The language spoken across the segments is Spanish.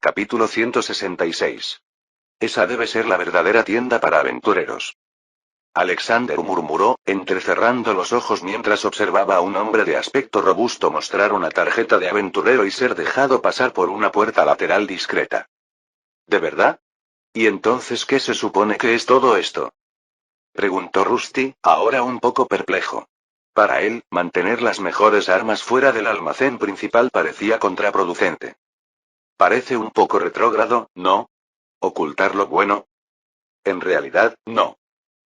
Capítulo 166. Esa debe ser la verdadera tienda para aventureros. Alexander murmuró, entrecerrando los ojos mientras observaba a un hombre de aspecto robusto mostrar una tarjeta de aventurero y ser dejado pasar por una puerta lateral discreta. ¿De verdad? ¿Y entonces qué se supone que es todo esto? Preguntó Rusty, ahora un poco perplejo. Para él, mantener las mejores armas fuera del almacén principal parecía contraproducente. Parece un poco retrógrado, ¿no? ¿Ocultar lo bueno? En realidad, no.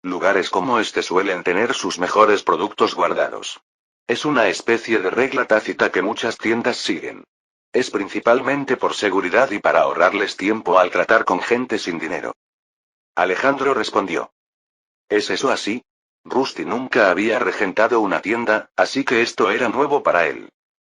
Lugares como este suelen tener sus mejores productos guardados. Es una especie de regla tácita que muchas tiendas siguen. Es principalmente por seguridad y para ahorrarles tiempo al tratar con gente sin dinero. Alejandro respondió. ¿Es eso así? Rusty nunca había regentado una tienda, así que esto era nuevo para él.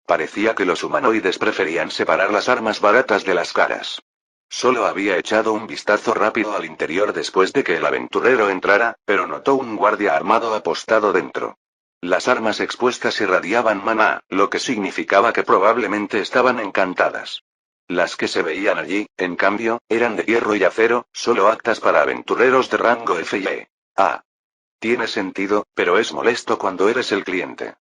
Parecía que los humanoides preferían separar las armas baratas de las caras. Solo había echado un vistazo rápido al interior después de que el aventurero entrara, pero notó un guardia armado apostado dentro. Las armas expuestas irradiaban maná, lo que significaba que probablemente estaban encantadas. Las que se veían allí, en cambio, eran de hierro y acero, solo aptas para aventureros de rango F y E. Tiene sentido, pero es molesto cuando eres el cliente.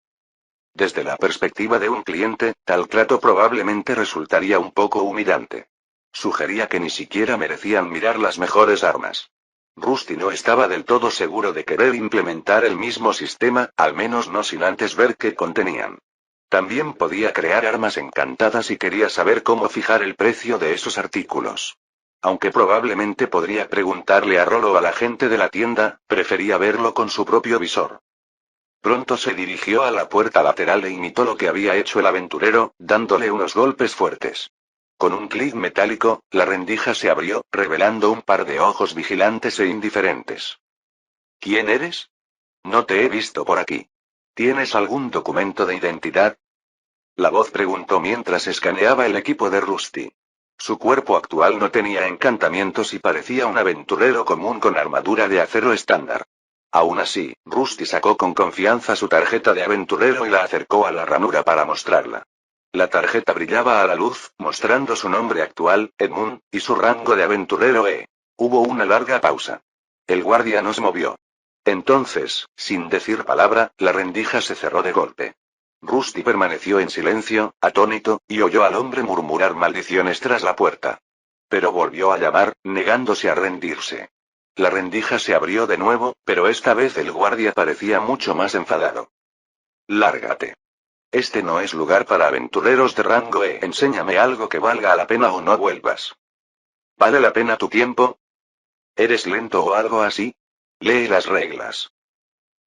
Desde la perspectiva de un cliente, tal trato probablemente resultaría un poco humillante. Sugería que ni siquiera merecían mirar las mejores armas. Rusty no estaba del todo seguro de querer implementar el mismo sistema, al menos no sin antes ver qué contenían. También podía crear armas encantadas y quería saber cómo fijar el precio de esos artículos. Aunque probablemente podría preguntarle a Rolo o a la gente de la tienda, prefería verlo con su propio visor. Pronto se dirigió a la puerta lateral e imitó lo que había hecho el aventurero, dándole unos golpes fuertes. Con un clic metálico, la rendija se abrió, revelando un par de ojos vigilantes e indiferentes. ¿Quién eres? No te he visto por aquí. ¿Tienes algún documento de identidad? La voz preguntó mientras escaneaba el equipo de Rusty. Su cuerpo actual no tenía encantamientos y parecía un aventurero común con armadura de acero estándar. Aún así, Rusty sacó con confianza su tarjeta de aventurero y la acercó a la ranura para mostrarla. La tarjeta brillaba a la luz, mostrando su nombre actual, Edmund, y su rango de aventurero E. Hubo una larga pausa. El guardia no se movió. Entonces, sin decir palabra, la rendija se cerró de golpe. Rusty permaneció en silencio, atónito, y oyó al hombre murmurar maldiciones tras la puerta. Pero volvió a llamar, negándose a rendirse. La rendija se abrió de nuevo, pero esta vez el guardia parecía mucho más enfadado. Lárgate. Este no es lugar para aventureros de rango E. Enséñame algo que valga la pena o no vuelvas. ¿Vale la pena tu tiempo? ¿Eres lento o algo así? Lee las reglas.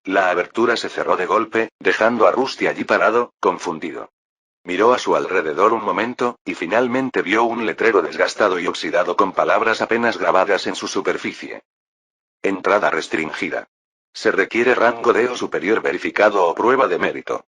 La abertura se cerró de golpe, dejando a Rusty allí parado, confundido. Miró a su alrededor un momento, y finalmente vio un letrero desgastado y oxidado con palabras apenas grabadas en su superficie. Entrada restringida. Se requiere rango D o superior verificado o prueba de mérito.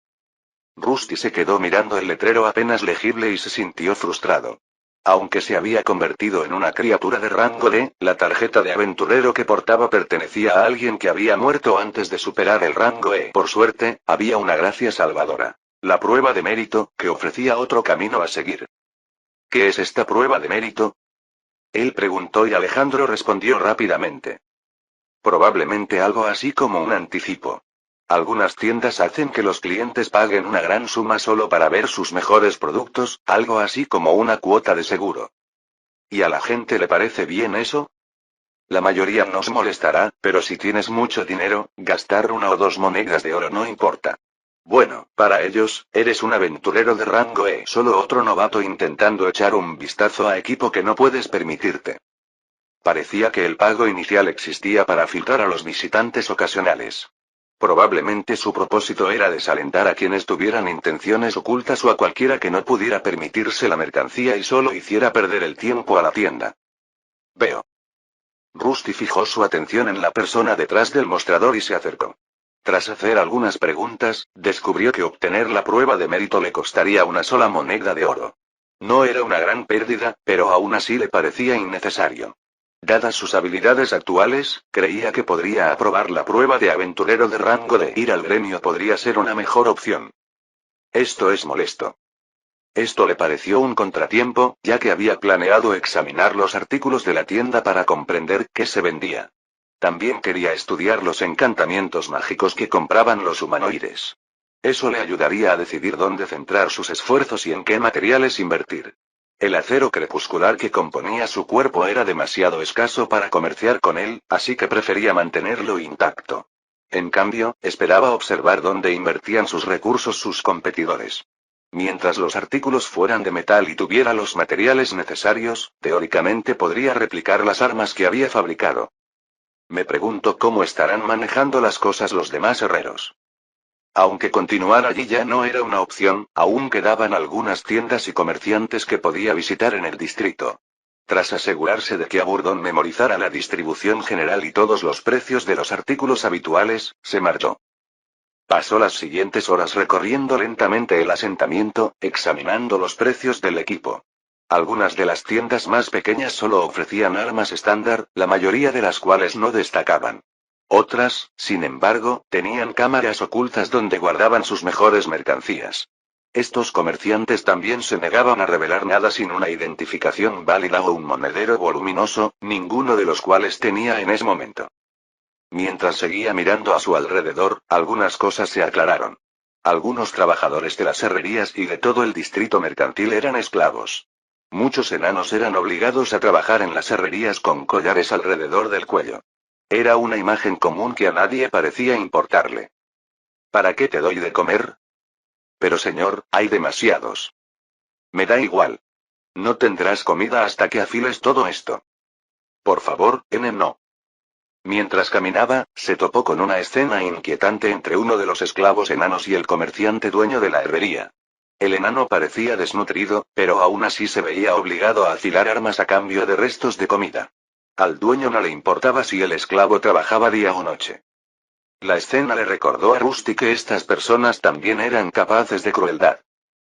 Rusty se quedó mirando el letrero apenas legible y se sintió frustrado. Aunque se había convertido en una criatura de rango D, la tarjeta de aventurero que portaba pertenecía a alguien que había muerto antes de superar el rango E. Por suerte, había una gracia salvadora. La prueba de mérito, que ofrecía otro camino a seguir. ¿Qué es esta prueba de mérito? Él preguntó y Alejandro respondió rápidamente. Probablemente algo así como un anticipo. Algunas tiendas hacen que los clientes paguen una gran suma solo para ver sus mejores productos, algo así como una cuota de seguro. ¿Y a la gente le parece bien eso? La mayoría nos molestará, pero si tienes mucho dinero, gastar 1 o 2 monedas de oro no importa. Bueno, para ellos, eres un aventurero de rango E. Solo otro novato intentando echar un vistazo a equipo que no puedes permitirte. Parecía que el pago inicial existía para filtrar a los visitantes ocasionales. Probablemente su propósito era desalentar a quienes tuvieran intenciones ocultas o a cualquiera que no pudiera permitirse la mercancía y solo hiciera perder el tiempo a la tienda. Veo. Rusty fijó su atención en la persona detrás del mostrador y se acercó. Tras hacer algunas preguntas, descubrió que obtener la prueba de mérito le costaría 1 sola moneda de oro. No era una gran pérdida, pero aún así le parecía innecesario. Dadas sus habilidades actuales, creía que podría aprobar la prueba de aventurero de rango de ir al gremio podría ser una mejor opción. Esto es molesto. Esto le pareció un contratiempo, ya que había planeado examinar los artículos de la tienda para comprender qué se vendía. También quería estudiar los encantamientos mágicos que compraban los humanoides. Eso le ayudaría a decidir dónde centrar sus esfuerzos y en qué materiales invertir. El acero crepuscular que componía su cuerpo era demasiado escaso para comerciar con él, así que prefería mantenerlo intacto. En cambio, esperaba observar dónde invertían sus recursos sus competidores. Mientras los artículos fueran de metal y tuviera los materiales necesarios, teóricamente podría replicar las armas que había fabricado. Me pregunto cómo estarán manejando las cosas los demás herreros. Aunque continuar allí ya no era una opción, aún quedaban algunas tiendas y comerciantes que podía visitar en el distrito. Tras asegurarse de que Aburdón memorizara la distribución general y todos los precios de los artículos habituales, se marchó. Pasó las siguientes horas recorriendo lentamente el asentamiento, examinando los precios del equipo. Algunas de las tiendas más pequeñas solo ofrecían armas estándar, la mayoría de las cuales no destacaban. Otras, sin embargo, tenían cámaras ocultas donde guardaban sus mejores mercancías. Estos comerciantes también se negaban a revelar nada sin una identificación válida o un monedero voluminoso, ninguno de los cuales tenía en ese momento. Mientras seguía mirando a su alrededor, algunas cosas se aclararon. Algunos trabajadores de las herrerías y de todo el distrito mercantil eran esclavos. Muchos enanos eran obligados a trabajar en las herrerías con collares alrededor del cuello. Era una imagen común que a nadie parecía importarle. ¿Para qué te doy de comer? Pero señor, hay demasiados. Me da igual. No tendrás comida hasta que afiles todo esto. Por favor, no. Mientras caminaba, se topó con una escena inquietante entre uno de los esclavos enanos y el comerciante dueño de la herrería. El enano parecía desnutrido, pero aún así se veía obligado a afilar armas a cambio de restos de comida. Al dueño no le importaba si el esclavo trabajaba día o noche. La escena le recordó a Rusty que estas personas también eran capaces de crueldad.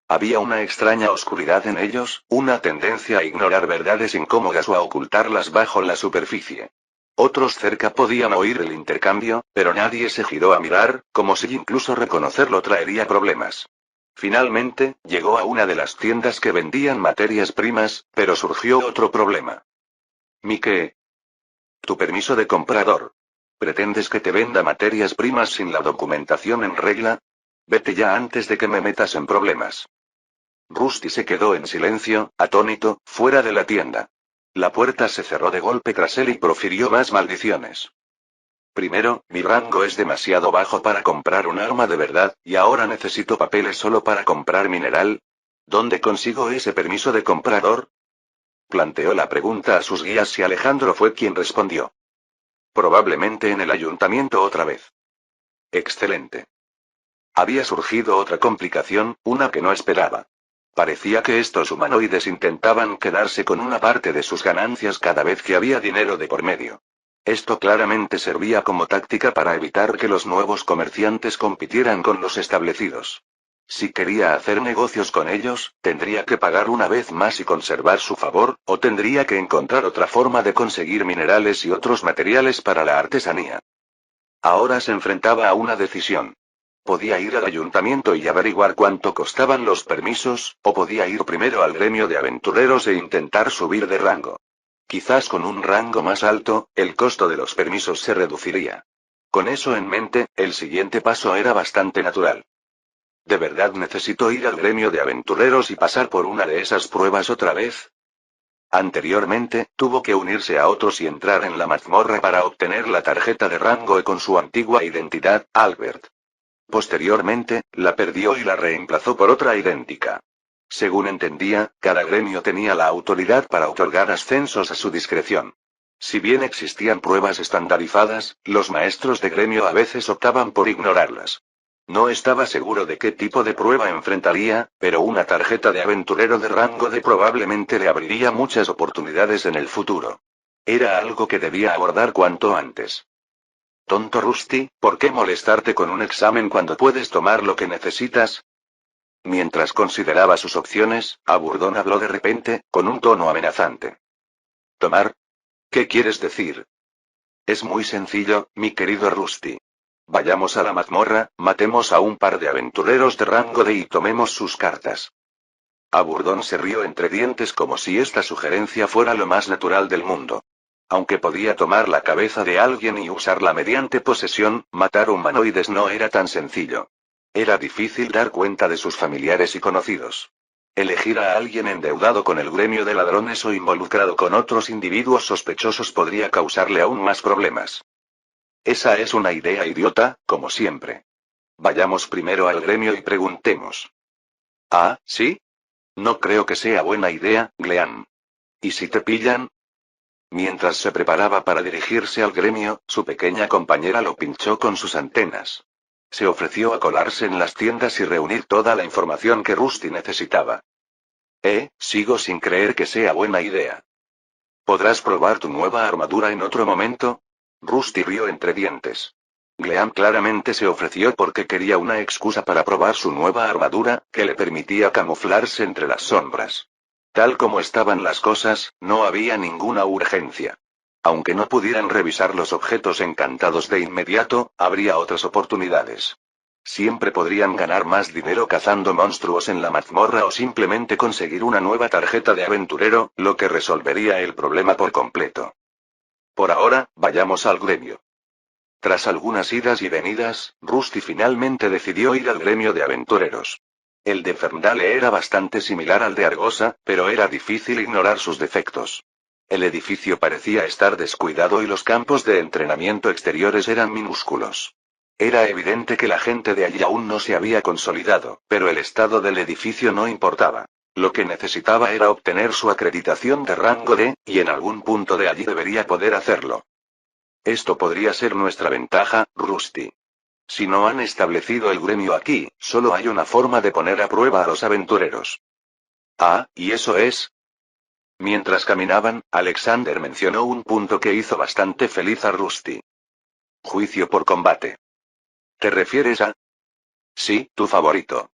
Había una extraña oscuridad en ellos, una tendencia a ignorar verdades incómodas o a ocultarlas bajo la superficie. Otros cerca podían oír el intercambio, pero nadie se giró a mirar, como si incluso reconocerlo traería problemas. Finalmente, llegó a una de las tiendas que vendían materias primas, pero surgió otro problema. Mike. Tu permiso de comprador. ¿Pretendes que te venda materias primas sin la documentación en regla? Vete ya antes de que me metas en problemas. Rusty se quedó en silencio, atónito, fuera de la tienda. La puerta se cerró de golpe tras él y profirió más maldiciones. Primero, mi rango es demasiado bajo para comprar un arma de verdad, y ahora necesito papeles solo para comprar mineral. ¿Dónde consigo ese permiso de comprador? Planteó la pregunta a sus guías y Alejandro fue quien respondió. Probablemente en el ayuntamiento otra vez. Excelente. Había surgido otra complicación, una que no esperaba. Parecía que estos humanoides intentaban quedarse con una parte de sus ganancias cada vez que había dinero de por medio. Esto claramente servía como táctica para evitar que los nuevos comerciantes compitieran con los establecidos. Si quería hacer negocios con ellos, tendría que pagar una vez más y conservar su favor, o tendría que encontrar otra forma de conseguir minerales y otros materiales para la artesanía. Ahora se enfrentaba a una decisión. Podía ir al ayuntamiento y averiguar cuánto costaban los permisos, o podía ir primero al gremio de aventureros e intentar subir de rango. Quizás con un rango más alto, el costo de los permisos se reduciría. Con eso en mente, el siguiente paso era bastante natural. ¿De verdad necesito ir al gremio de aventureros y pasar por una de esas pruebas otra vez? Anteriormente, tuvo que unirse a otros y entrar en la mazmorra para obtener la tarjeta de rango E con su antigua identidad, Albert. Posteriormente, la perdió y la reemplazó por otra idéntica. Según entendía, cada gremio tenía la autoridad para otorgar ascensos a su discreción. Si bien existían pruebas estandarizadas, los maestros de gremio a veces optaban por ignorarlas. No estaba seguro de qué tipo de prueba enfrentaría, pero una tarjeta de aventurero de rango D probablemente le abriría muchas oportunidades en el futuro. Era algo que debía abordar cuanto antes. Tonto Rusty, ¿por qué molestarte con un examen cuando puedes tomar lo que necesitas? Mientras consideraba sus opciones, Aburdón habló de repente, con un tono amenazante. ¿Tomar? ¿Qué quieres decir? Es muy sencillo, mi querido Rusty. Vayamos a la mazmorra, matemos a un par de aventureros de rango D y tomemos sus cartas. Aburdón se rió entre dientes como si esta sugerencia fuera lo más natural del mundo. Aunque podía tomar la cabeza de alguien y usarla mediante posesión, matar humanoides no era tan sencillo. Era difícil dar cuenta de sus familiares y conocidos. Elegir a alguien endeudado con el gremio de ladrones o involucrado con otros individuos sospechosos podría causarle aún más problemas. Esa es una idea idiota, como siempre. Vayamos primero al gremio y preguntemos. Ah, ¿sí? No creo que sea buena idea, Gleam. ¿Y si te pillan? Mientras se preparaba para dirigirse al gremio, su pequeña compañera lo pinchó con sus antenas. Se ofreció a colarse en las tiendas y reunir toda la información que Rusty necesitaba. Sigo sin creer que sea buena idea. ¿Podrás probar tu nueva armadura en otro momento? Rusty rió entre dientes. Gleam claramente se ofreció porque quería una excusa para probar su nueva armadura, que le permitía camuflarse entre las sombras. Tal como estaban las cosas, no había ninguna urgencia. Aunque no pudieran revisar los objetos encantados de inmediato, habría otras oportunidades. Siempre podrían ganar más dinero cazando monstruos en la mazmorra o simplemente conseguir una nueva tarjeta de aventurero, lo que resolvería el problema por completo. Por ahora, vayamos al gremio. Tras algunas idas y venidas, Rusty finalmente decidió ir al gremio de aventureros. El de Ferndale era bastante similar al de Argosa, pero era difícil ignorar sus defectos. El edificio parecía estar descuidado y los campos de entrenamiento exteriores eran minúsculos. Era evidente que la gente de allí aún no se había consolidado, pero el estado del edificio no importaba. Lo que necesitaba era obtener su acreditación de rango D, y en algún punto de allí debería poder hacerlo. Esto podría ser nuestra ventaja, Rusty. Si no han establecido el gremio aquí, solo hay una forma de poner a prueba a los aventureros. Ah, ¿y eso es? Mientras caminaban, Alexander mencionó un punto que hizo bastante feliz a Rusty. Juicio por combate. ¿Te refieres a? Sí, tu favorito.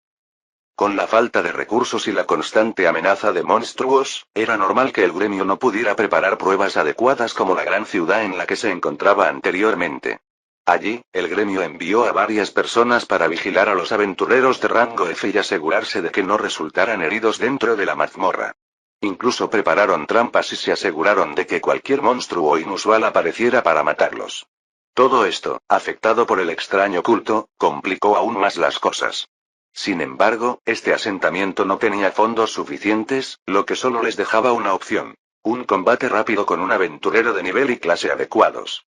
Con la falta de recursos y la constante amenaza de monstruos, era normal que el gremio no pudiera preparar pruebas adecuadas como la gran ciudad en la que se encontraba anteriormente. Allí, el gremio envió a varias personas para vigilar a los aventureros de rango F y asegurarse de que no resultaran heridos dentro de la mazmorra. Incluso prepararon trampas y se aseguraron de que cualquier monstruo inusual apareciera para matarlos. Todo esto, afectado por el extraño culto, complicó aún más las cosas. Sin embargo, este asentamiento no tenía fondos suficientes, lo que solo les dejaba una opción: un combate rápido con un aventurero de nivel y clase adecuados.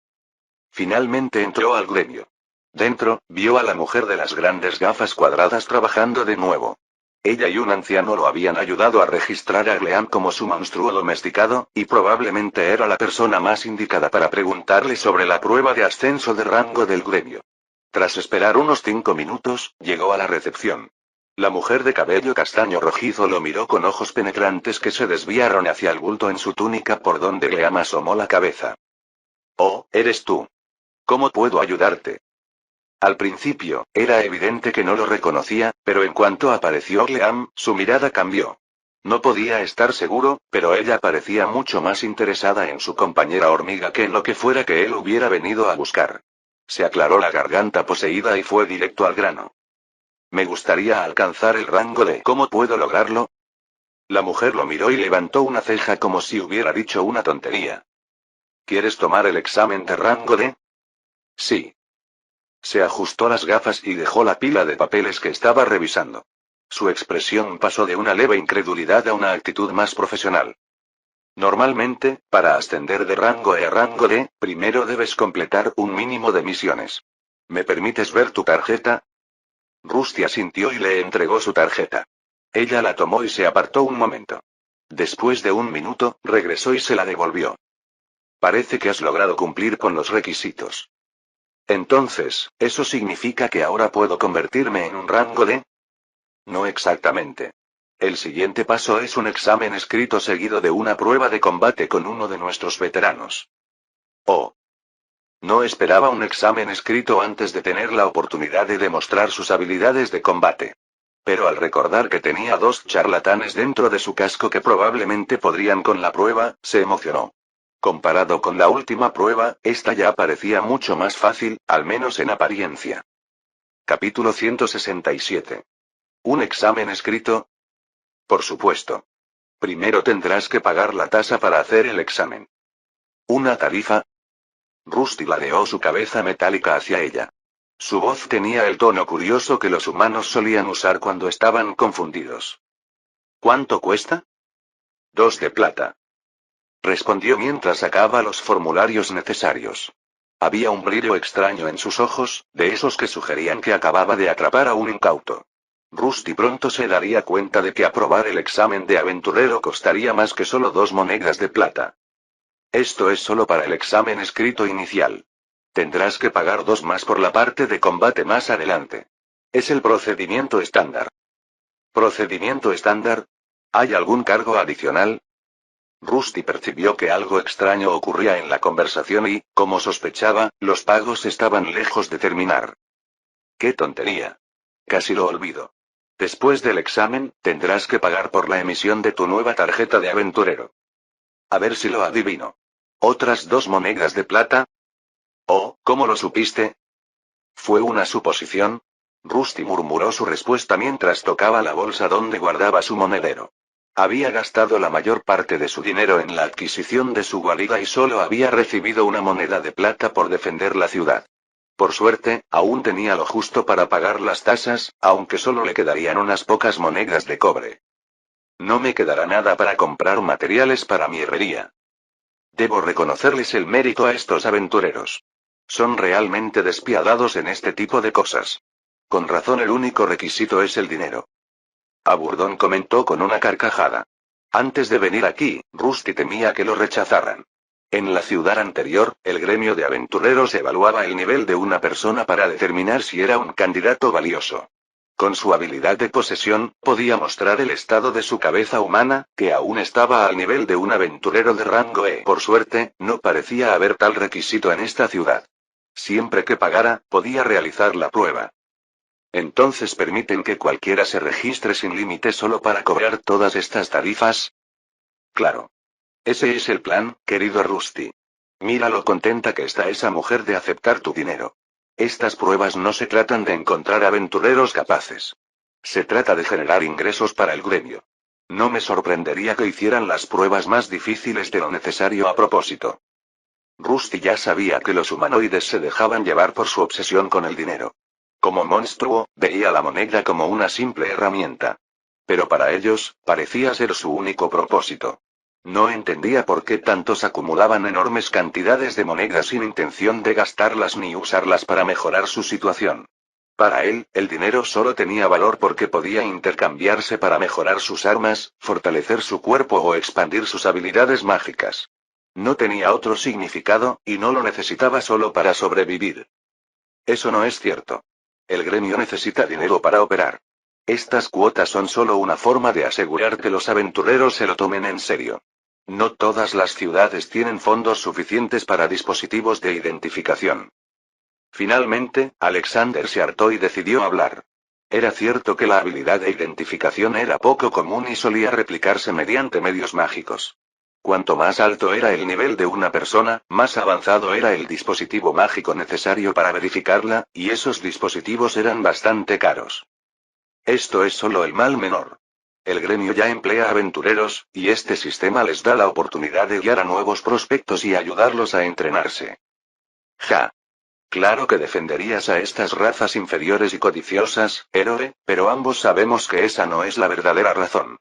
Finalmente entró al gremio. Dentro, vio a la mujer de las grandes gafas cuadradas trabajando de nuevo. Ella y un anciano lo habían ayudado a registrar a Gleam como su monstruo domesticado, y probablemente era la persona más indicada para preguntarle sobre la prueba de ascenso de rango del gremio. Tras esperar unos 5 minutos, llegó a la recepción. La mujer de cabello castaño rojizo lo miró con ojos penetrantes que se desviaron hacia el bulto en su túnica por donde Gleam asomó la cabeza. Oh, eres tú. ¿Cómo puedo ayudarte? Al principio, era evidente que no lo reconocía, pero en cuanto apareció Gleam, su mirada cambió. No podía estar seguro, pero ella parecía mucho más interesada en su compañera hormiga que en lo que fuera que él hubiera venido a buscar. Se aclaró la garganta poseída y fue directo al grano. Me gustaría alcanzar el rango de ¿cómo puedo lograrlo? La mujer lo miró y levantó una ceja como si hubiera dicho una tontería. ¿Quieres tomar el examen de rango de? Sí. Se ajustó las gafas y dejó la pila de papeles que estaba revisando. Su expresión pasó de una leve incredulidad a una actitud más profesional. Normalmente, para ascender de rango E a rango D, primero debes completar un mínimo de misiones. ¿Me permites ver tu tarjeta? Rusty asintió y le entregó su tarjeta. Ella la tomó y se apartó un momento. Después de un minuto, regresó y se la devolvió. Parece que has logrado cumplir con los requisitos. Entonces, ¿eso significa que ahora puedo convertirme en un rango D? No exactamente. El siguiente paso es un examen escrito seguido de una prueba de combate con uno de nuestros veteranos. Oh. No esperaba un examen escrito antes de tener la oportunidad de demostrar sus habilidades de combate. Pero al recordar que tenía 2 charlatanes dentro de su casco que probablemente podrían con la prueba, se emocionó. Comparado con la última prueba, esta ya parecía mucho más fácil, al menos en apariencia. Capítulo 167. ¿Un examen escrito? Por supuesto. Primero tendrás que pagar la tasa para hacer el examen. ¿Una tarifa? Rusty ladeó su cabeza metálica hacia ella. Su voz tenía el tono curioso que los humanos solían usar cuando estaban confundidos. ¿Cuánto cuesta? 2 de plata. Respondió mientras sacaba los formularios necesarios. Había un brillo extraño en sus ojos, de esos que sugerían que acababa de atrapar a un incauto. Rusty pronto se daría cuenta de que aprobar el examen de aventurero costaría más que solo 2 monedas de plata. Esto es solo para el examen escrito inicial. Tendrás que pagar 2 más por la parte de combate más adelante. Es el procedimiento estándar. ¿Procedimiento estándar? ¿Hay algún cargo adicional? Rusty percibió que algo extraño ocurría en la conversación y, como sospechaba, los pagos estaban lejos de terminar. ¡Qué tontería! Casi lo olvido. Después del examen, tendrás que pagar por la emisión de tu nueva tarjeta de aventurero. A ver si lo adivino. ¿Otras 2 monedas de plata? Oh, ¿cómo lo supiste? ¿Fue una suposición? Rusty murmuró su respuesta mientras tocaba la bolsa donde guardaba su monedero. Había gastado la mayor parte de su dinero en la adquisición de su guarida y solo había recibido una moneda de plata por defender la ciudad. Por suerte, aún tenía lo justo para pagar las tasas, aunque solo le quedarían unas pocas monedas de cobre. No me quedará nada para comprar materiales para mi herrería. Debo reconocerles el mérito a estos aventureros. Son realmente despiadados en este tipo de cosas. Con razón el único requisito es el dinero. Aburdón comentó con una carcajada. Antes de venir aquí, Rusty temía que lo rechazaran. En la ciudad anterior, el gremio de aventureros evaluaba el nivel de una persona para determinar si era un candidato valioso. Con su habilidad de posesión, podía mostrar el estado de su cabeza humana, que aún estaba al nivel de un aventurero de rango E. Por suerte, no parecía haber tal requisito en esta ciudad. Siempre que pagara, podía realizar la prueba. ¿Entonces permiten que cualquiera se registre sin límite solo para cobrar todas estas tarifas? Claro. Ese es el plan, querido Rusty. Mira lo contenta que está esa mujer de aceptar tu dinero. Estas pruebas no se tratan de encontrar aventureros capaces. Se trata de generar ingresos para el gremio. No me sorprendería que hicieran las pruebas más difíciles de lo necesario a propósito. Rusty ya sabía que los humanoides se dejaban llevar por su obsesión con el dinero. Como monstruo, veía la moneda como una simple herramienta. Pero para ellos, parecía ser su único propósito. No entendía por qué tantos acumulaban enormes cantidades de monedas sin intención de gastarlas ni usarlas para mejorar su situación. Para él, el dinero solo tenía valor porque podía intercambiarse para mejorar sus armas, fortalecer su cuerpo o expandir sus habilidades mágicas. No tenía otro significado, y no lo necesitaba solo para sobrevivir. Eso no es cierto. El gremio necesita dinero para operar. Estas cuotas son solo una forma de asegurar que los aventureros se lo tomen en serio. No todas las ciudades tienen fondos suficientes para dispositivos de identificación. Finalmente, Alexander se hartó y decidió hablar. Era cierto que la habilidad de identificación era poco común y solía replicarse mediante medios mágicos. Cuanto más alto era el nivel de una persona, más avanzado era el dispositivo mágico necesario para verificarla, y esos dispositivos eran bastante caros. Esto es solo el mal menor. El gremio ya emplea aventureros, y este sistema les da la oportunidad de guiar a nuevos prospectos y ayudarlos a entrenarse. Ja. Claro que defenderías a estas razas inferiores y codiciosas, héroe, pero ambos sabemos que esa no es la verdadera razón.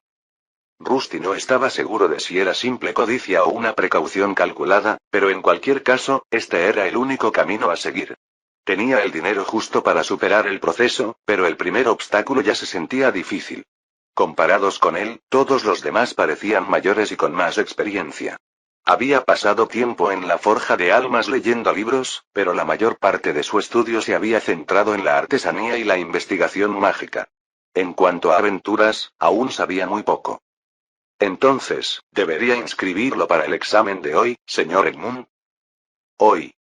Rusty no estaba seguro de si era simple codicia o una precaución calculada, pero en cualquier caso, este era el único camino a seguir. Tenía el dinero justo para superar el proceso, pero el primer obstáculo ya se sentía difícil. Comparados con él, todos los demás parecían mayores y con más experiencia. Había pasado tiempo en la forja de almas leyendo libros, pero la mayor parte de su estudio se había centrado en la artesanía y la investigación mágica. En cuanto a aventuras, aún sabía muy poco. Entonces, ¿debería inscribirlo para el examen de hoy, señor Edmund? Hoy.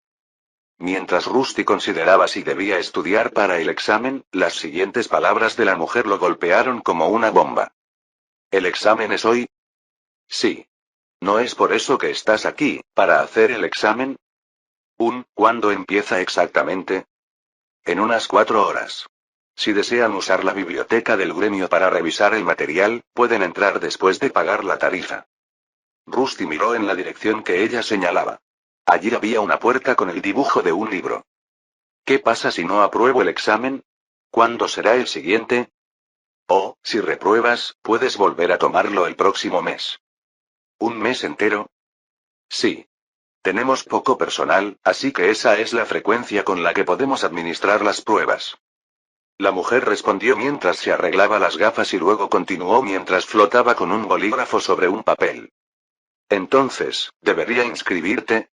Mientras Rusty consideraba si debía estudiar para el examen, las siguientes palabras de la mujer lo golpearon como una bomba. ¿El examen es hoy? Sí. ¿No es por eso que estás aquí, para hacer el examen? ¿Cuándo empieza exactamente? En unas 4 horas. Si desean usar la biblioteca del gremio para revisar el material, pueden entrar después de pagar la tarifa. Rusty miró en la dirección que ella señalaba. Allí había una puerta con el dibujo de un libro. ¿Qué pasa si no apruebo el examen? ¿Cuándo será el siguiente? Oh, si repruebas, puedes volver a tomarlo el próximo mes. ¿Un mes entero? Sí. Tenemos poco personal, así que esa es la frecuencia con la que podemos administrar las pruebas. La mujer respondió mientras se arreglaba las gafas y luego continuó mientras flotaba con un bolígrafo sobre un papel. Entonces, ¿debería inscribirte?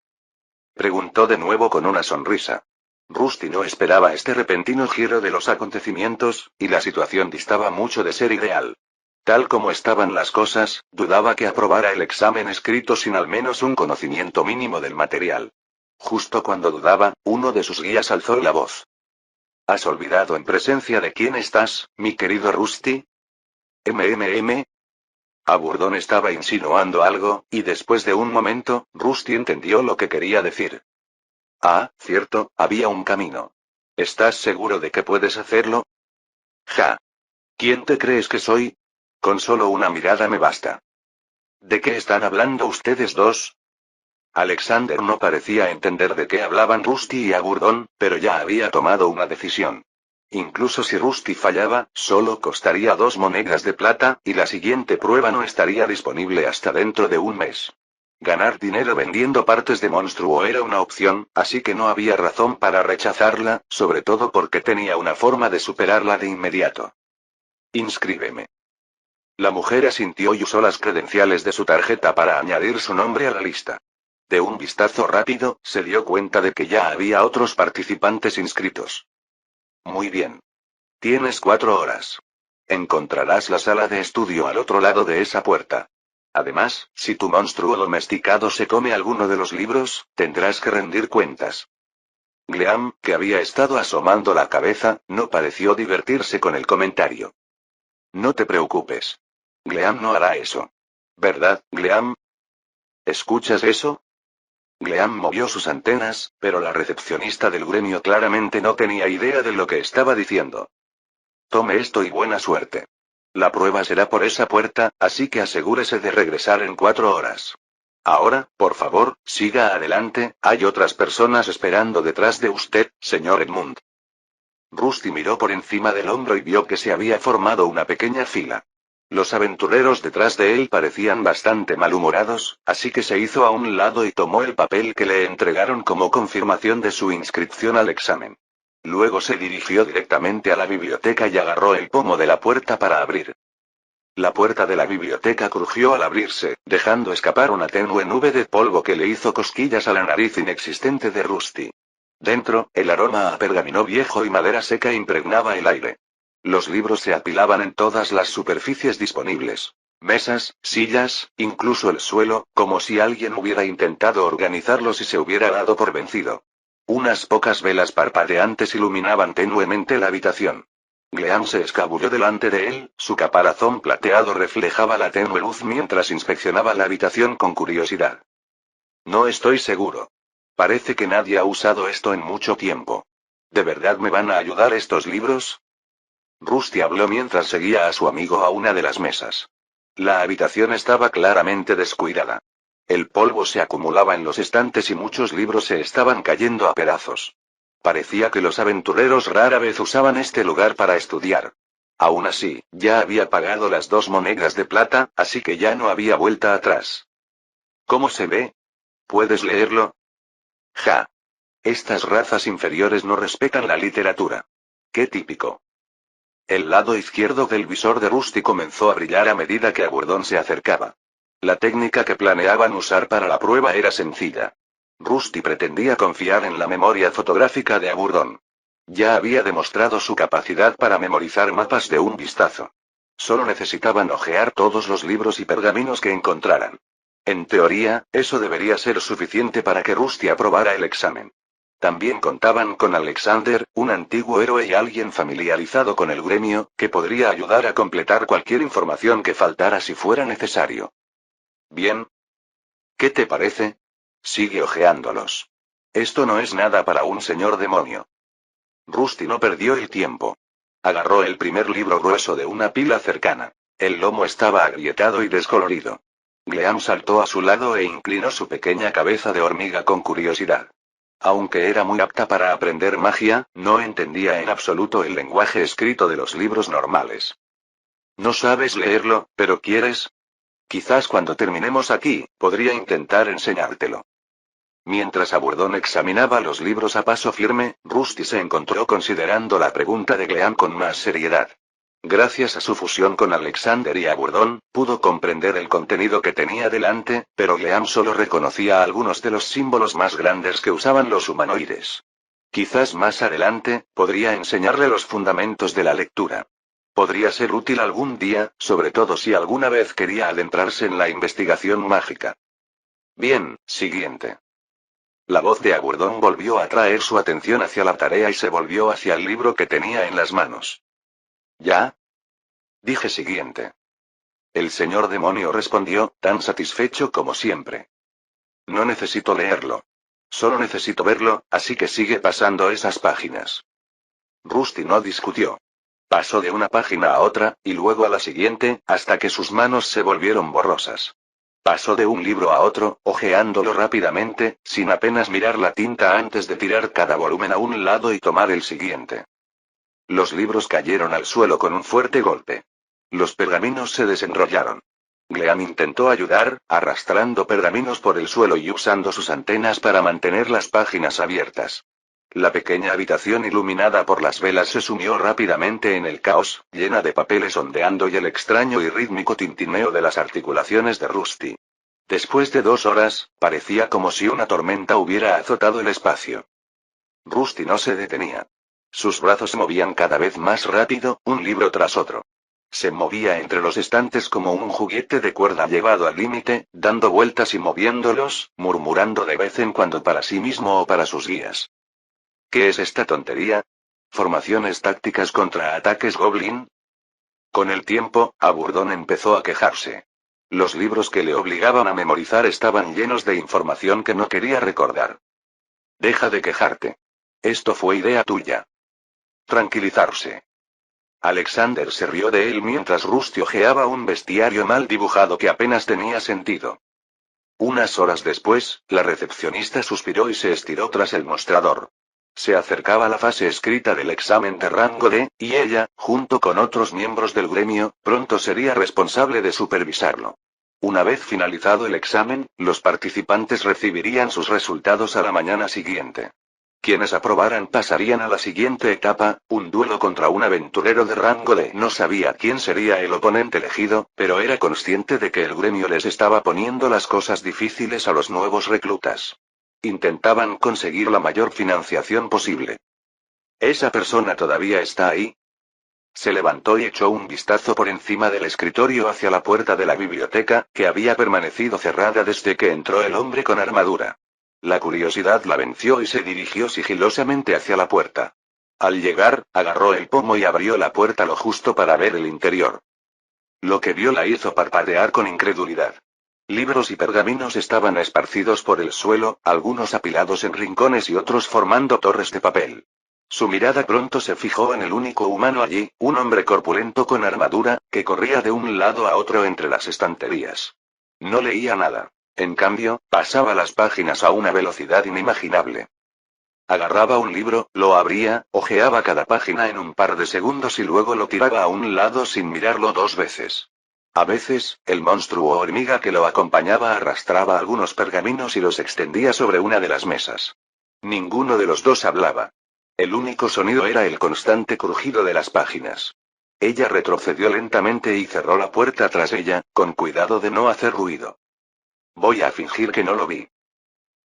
Preguntó de nuevo con una sonrisa. Rusty no esperaba este repentino giro de los acontecimientos, y la situación distaba mucho de ser ideal. Tal como estaban las cosas, dudaba que aprobara el examen escrito sin al menos un conocimiento mínimo del material. Justo cuando dudaba, uno de sus guías alzó la voz. ¿Has olvidado en presencia de quién estás, mi querido Rusty? ¿MMM? Aburdón estaba insinuando algo, y después de un momento, Rusty entendió lo que quería decir. Ah, cierto, había un camino. ¿Estás seguro de que puedes hacerlo? Ja. ¿Quién te crees que soy? Con solo una mirada me basta. ¿De qué están hablando ustedes dos? Alexander no parecía entender de qué hablaban Rusty y Aburdón, pero ya había tomado una decisión. Incluso si Rusty fallaba, solo costaría 2 monedas de plata, y la siguiente prueba no estaría disponible hasta dentro de un mes. Ganar dinero vendiendo partes de monstruo era una opción, así que no había razón para rechazarla, sobre todo porque tenía una forma de superarla de inmediato. Inscríbeme. La mujer asintió y usó las credenciales de su tarjeta para añadir su nombre a la lista. De un vistazo rápido, se dio cuenta de que ya había otros participantes inscritos. Muy bien. Tienes 4 horas. Encontrarás la sala de estudio al otro lado de esa puerta. Además, si tu monstruo domesticado se come alguno de los libros, tendrás que rendir cuentas. Gleam, que había estado asomando la cabeza, no pareció divertirse con el comentario. No te preocupes. Gleam no hará eso. ¿Verdad, Gleam? ¿Escuchas eso? Gleam movió sus antenas, pero la recepcionista del gremio claramente no tenía idea de lo que estaba diciendo. Tome esto y buena suerte. La prueba será por esa puerta, así que asegúrese de regresar en 4 horas. Ahora, por favor, siga adelante, hay otras personas esperando detrás de usted, señor Edmund. Rusty miró por encima del hombro y vio que se había formado una pequeña fila. Los aventureros detrás de él parecían bastante malhumorados, así que se hizo a un lado y tomó el papel que le entregaron como confirmación de su inscripción al examen. Luego se dirigió directamente a la biblioteca y agarró el pomo de la puerta para abrir. La puerta de la biblioteca crujió al abrirse, dejando escapar una tenue nube de polvo que le hizo cosquillas a la nariz inexistente de Rusty. Dentro, el aroma a pergamino viejo y madera seca impregnaba el aire. Los libros se apilaban en todas las superficies disponibles. Mesas, sillas, incluso el suelo, como si alguien hubiera intentado organizarlos y se hubiera dado por vencido. Unas pocas velas parpadeantes iluminaban tenuemente la habitación. Gleam se escabulló delante de él, su caparazón plateado reflejaba la tenue luz mientras inspeccionaba la habitación con curiosidad. No estoy seguro. Parece que nadie ha usado esto en mucho tiempo. ¿De verdad me van a ayudar estos libros? Rusty habló mientras seguía a su amigo a una de las mesas. La habitación estaba claramente descuidada. El polvo se acumulaba en los estantes y muchos libros se estaban cayendo a pedazos. Parecía que los aventureros rara vez usaban este lugar para estudiar. Aún así, ya había pagado las 2 monedas de plata, así que ya no había vuelta atrás. ¿Cómo se ve? ¿Puedes leerlo? Ja. Estas razas inferiores no respetan la literatura. Qué típico. El lado izquierdo del visor de Rusty comenzó a brillar a medida que Aburdón se acercaba. La técnica que planeaban usar para la prueba era sencilla. Rusty pretendía confiar en la memoria fotográfica de Aburdón. Ya había demostrado su capacidad para memorizar mapas de un vistazo. Solo necesitaban hojear todos los libros y pergaminos que encontraran. En teoría, eso debería ser suficiente para que Rusty aprobara el examen. También contaban con Alexander, un antiguo héroe y alguien familiarizado con el gremio, que podría ayudar a completar cualquier información que faltara si fuera necesario. Bien. ¿Qué te parece? Sigue hojeándolos. Esto no es nada para un señor demonio. Rusty no perdió el tiempo. Agarró el primer libro grueso de una pila cercana. El lomo estaba agrietado y descolorido. Gleam saltó a su lado e inclinó su pequeña cabeza de hormiga con curiosidad. Aunque era muy apta para aprender magia, no entendía en absoluto el lenguaje escrito de los libros normales. No sabes leerlo, pero ¿quieres? Quizás cuando terminemos aquí, podría intentar enseñártelo. Mientras Aburdón examinaba los libros a paso firme, Rusty se encontró considerando la pregunta de Gleam con más seriedad. Gracias a su fusión con Alexander y Aburdón, pudo comprender el contenido que tenía delante, pero Gleam solo reconocía algunos de los símbolos más grandes que usaban los humanoides. Quizás más adelante, podría enseñarle los fundamentos de la lectura. Podría ser útil algún día, sobre todo si alguna vez quería adentrarse en la investigación mágica. Bien, siguiente. La voz de Aburdón volvió a atraer su atención hacia la tarea y se volvió hacia el libro que tenía en las manos. ¿Ya? Dije siguiente. El señor demonio respondió, tan satisfecho como siempre. No necesito leerlo. Solo necesito verlo, así que sigue pasando esas páginas. Rusty no discutió. Pasó de una página a otra, y luego a la siguiente, hasta que sus manos se volvieron borrosas. Pasó de un libro a otro, hojeándolo rápidamente, sin apenas mirar la tinta antes de tirar cada volumen a un lado y tomar el siguiente. Los libros cayeron al suelo con un fuerte golpe. Los pergaminos se desenrollaron. Gleam intentó ayudar, arrastrando pergaminos por el suelo y usando sus antenas para mantener las páginas abiertas. La pequeña habitación iluminada por las velas se sumió rápidamente en el caos, llena de papeles ondeando y el extraño y rítmico tintineo de las articulaciones de Rusty. Después de 2 horas, parecía como si una tormenta hubiera azotado el espacio. Rusty no se detenía. Sus brazos se movían cada vez más rápido, un libro tras otro. Se movía entre los estantes como un juguete de cuerda llevado al límite, dando vueltas y moviéndolos, murmurando de vez en cuando para sí mismo o para sus guías. ¿Qué es esta tontería? ¿Formaciones tácticas contra ataques Goblin? Con el tiempo, Aburdón empezó a quejarse. Los libros que le obligaban a memorizar estaban llenos de información que no quería recordar. Deja de quejarte. Esto fue idea tuya. Tranquilizarse. Alexander se rió de él mientras Rusty hojeaba un bestiario mal dibujado que apenas tenía sentido. Unas horas después, la recepcionista suspiró y se estiró tras el mostrador. Se acercaba la fase escrita del examen de rango D, y ella, junto con otros miembros del gremio, pronto sería responsable de supervisarlo. Una vez finalizado el examen, los participantes recibirían sus resultados a la mañana siguiente. Quienes aprobaran pasarían a la siguiente etapa, un duelo contra un aventurero de rango D. No sabía quién sería el oponente elegido, pero era consciente de que el gremio les estaba poniendo las cosas difíciles a los nuevos reclutas. Intentaban conseguir la mayor financiación posible. ¿Esa persona todavía está ahí? Se levantó y echó un vistazo por encima del escritorio hacia la puerta de la biblioteca, que había permanecido cerrada desde que entró el hombre con armadura. La curiosidad la venció y se dirigió sigilosamente hacia la puerta. Al llegar, agarró el pomo y abrió la puerta lo justo para ver el interior. Lo que vio la hizo parpadear con incredulidad. Libros y pergaminos estaban esparcidos por el suelo, algunos apilados en rincones y otros formando torres de papel. Su mirada pronto se fijó en el único humano allí, un hombre corpulento con armadura, que corría de un lado a otro entre las estanterías. No leía nada. En cambio, pasaba las páginas a una velocidad inimaginable. Agarraba un libro, lo abría, hojeaba cada página en un par de segundos y luego lo tiraba a un lado sin mirarlo 2 veces. A veces, el monstruo hormiga que lo acompañaba arrastraba algunos pergaminos y los extendía sobre una de las mesas. Ninguno de los dos hablaba. El único sonido era el constante crujido de las páginas. Ella retrocedió lentamente y cerró la puerta tras ella, con cuidado de no hacer ruido. Voy a fingir que no lo vi.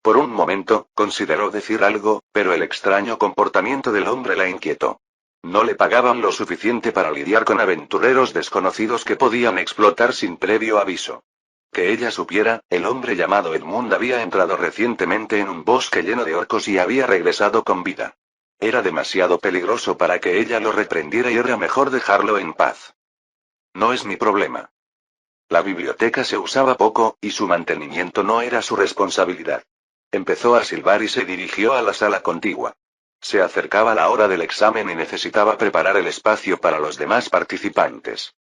Por un momento, consideró decir algo, pero el extraño comportamiento del hombre la inquietó. No le pagaban lo suficiente para lidiar con aventureros desconocidos que podían explotar sin previo aviso. Que ella supiera, el hombre llamado Edmund había entrado recientemente en un bosque lleno de orcos y había regresado con vida. Era demasiado peligroso para que ella lo reprendiera y era mejor dejarlo en paz. No es mi problema. La biblioteca se usaba poco, y su mantenimiento no era su responsabilidad. Empezó a silbar y se dirigió a la sala contigua. Se acercaba la hora del examen y necesitaba preparar el espacio para los demás participantes.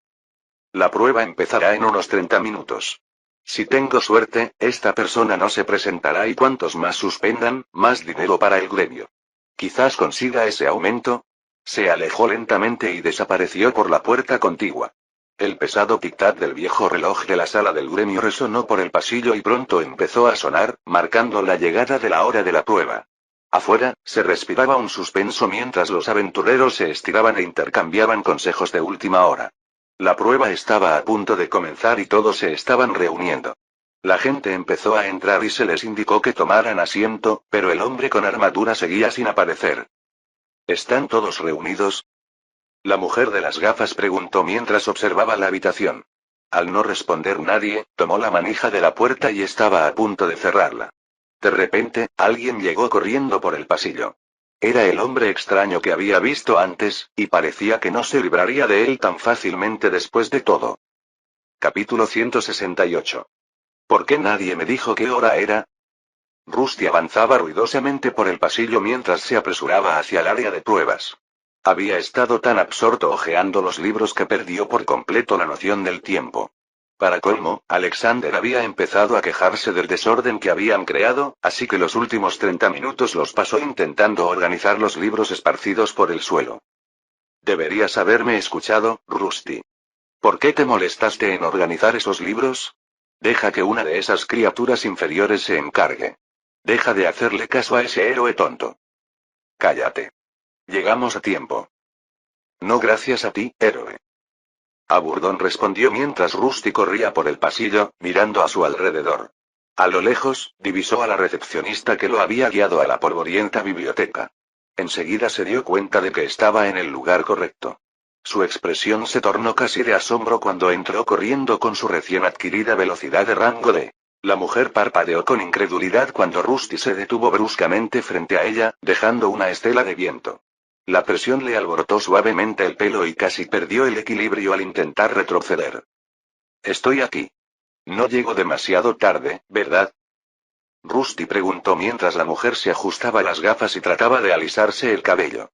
La prueba empezará en unos 30 minutos. Si tengo suerte, esta persona no se presentará y cuantos más suspendan, más dinero para el gremio. Quizás consiga ese aumento. Se alejó lentamente y desapareció por la puerta contigua. El pesado tic-tac del viejo reloj de la sala del gremio resonó por el pasillo y pronto empezó a sonar, marcando la llegada de la hora de la prueba. Afuera, se respiraba un suspenso mientras los aventureros se estiraban e intercambiaban consejos de última hora. La prueba estaba a punto de comenzar y todos se estaban reuniendo. La gente empezó a entrar y se les indicó que tomaran asiento, pero el hombre con armadura seguía sin aparecer. ¿Están todos reunidos? La mujer de las gafas preguntó mientras observaba la habitación. Al no responder nadie, tomó la manija de la puerta y estaba a punto de cerrarla. De repente, alguien llegó corriendo por el pasillo. Era el hombre extraño que había visto antes, y parecía que no se libraría de él tan fácilmente después de todo. Capítulo 168. ¿Por qué nadie me dijo qué hora era? Rusty avanzaba ruidosamente por el pasillo mientras se apresuraba hacia el área de pruebas. Había estado tan absorto hojeando los libros que perdió por completo la noción del tiempo. Para colmo, Alexander había empezado a quejarse del desorden que habían creado, así que los últimos 30 minutos los pasó intentando organizar los libros esparcidos por el suelo. Deberías haberme escuchado, Rusty. ¿Por qué te molestaste en organizar esos libros? Deja que una de esas criaturas inferiores se encargue. Deja de hacerle caso a ese héroe tonto. Cállate. Llegamos a tiempo. No gracias a ti, héroe. Aburdón respondió mientras Rusty corría por el pasillo, mirando a su alrededor. A lo lejos, divisó a la recepcionista que lo había guiado a la polvorienta biblioteca. Enseguida se dio cuenta de que estaba en el lugar correcto. Su expresión se tornó casi de asombro cuando entró corriendo con su recién adquirida velocidad de rango D. La mujer parpadeó con incredulidad cuando Rusty se detuvo bruscamente frente a ella, dejando una estela de viento. La presión le alborotó suavemente el pelo y casi perdió el equilibrio al intentar retroceder. Estoy aquí. No llego demasiado tarde, ¿verdad? Rusty preguntó mientras la mujer se ajustaba las gafas y trataba de alisarse el cabello.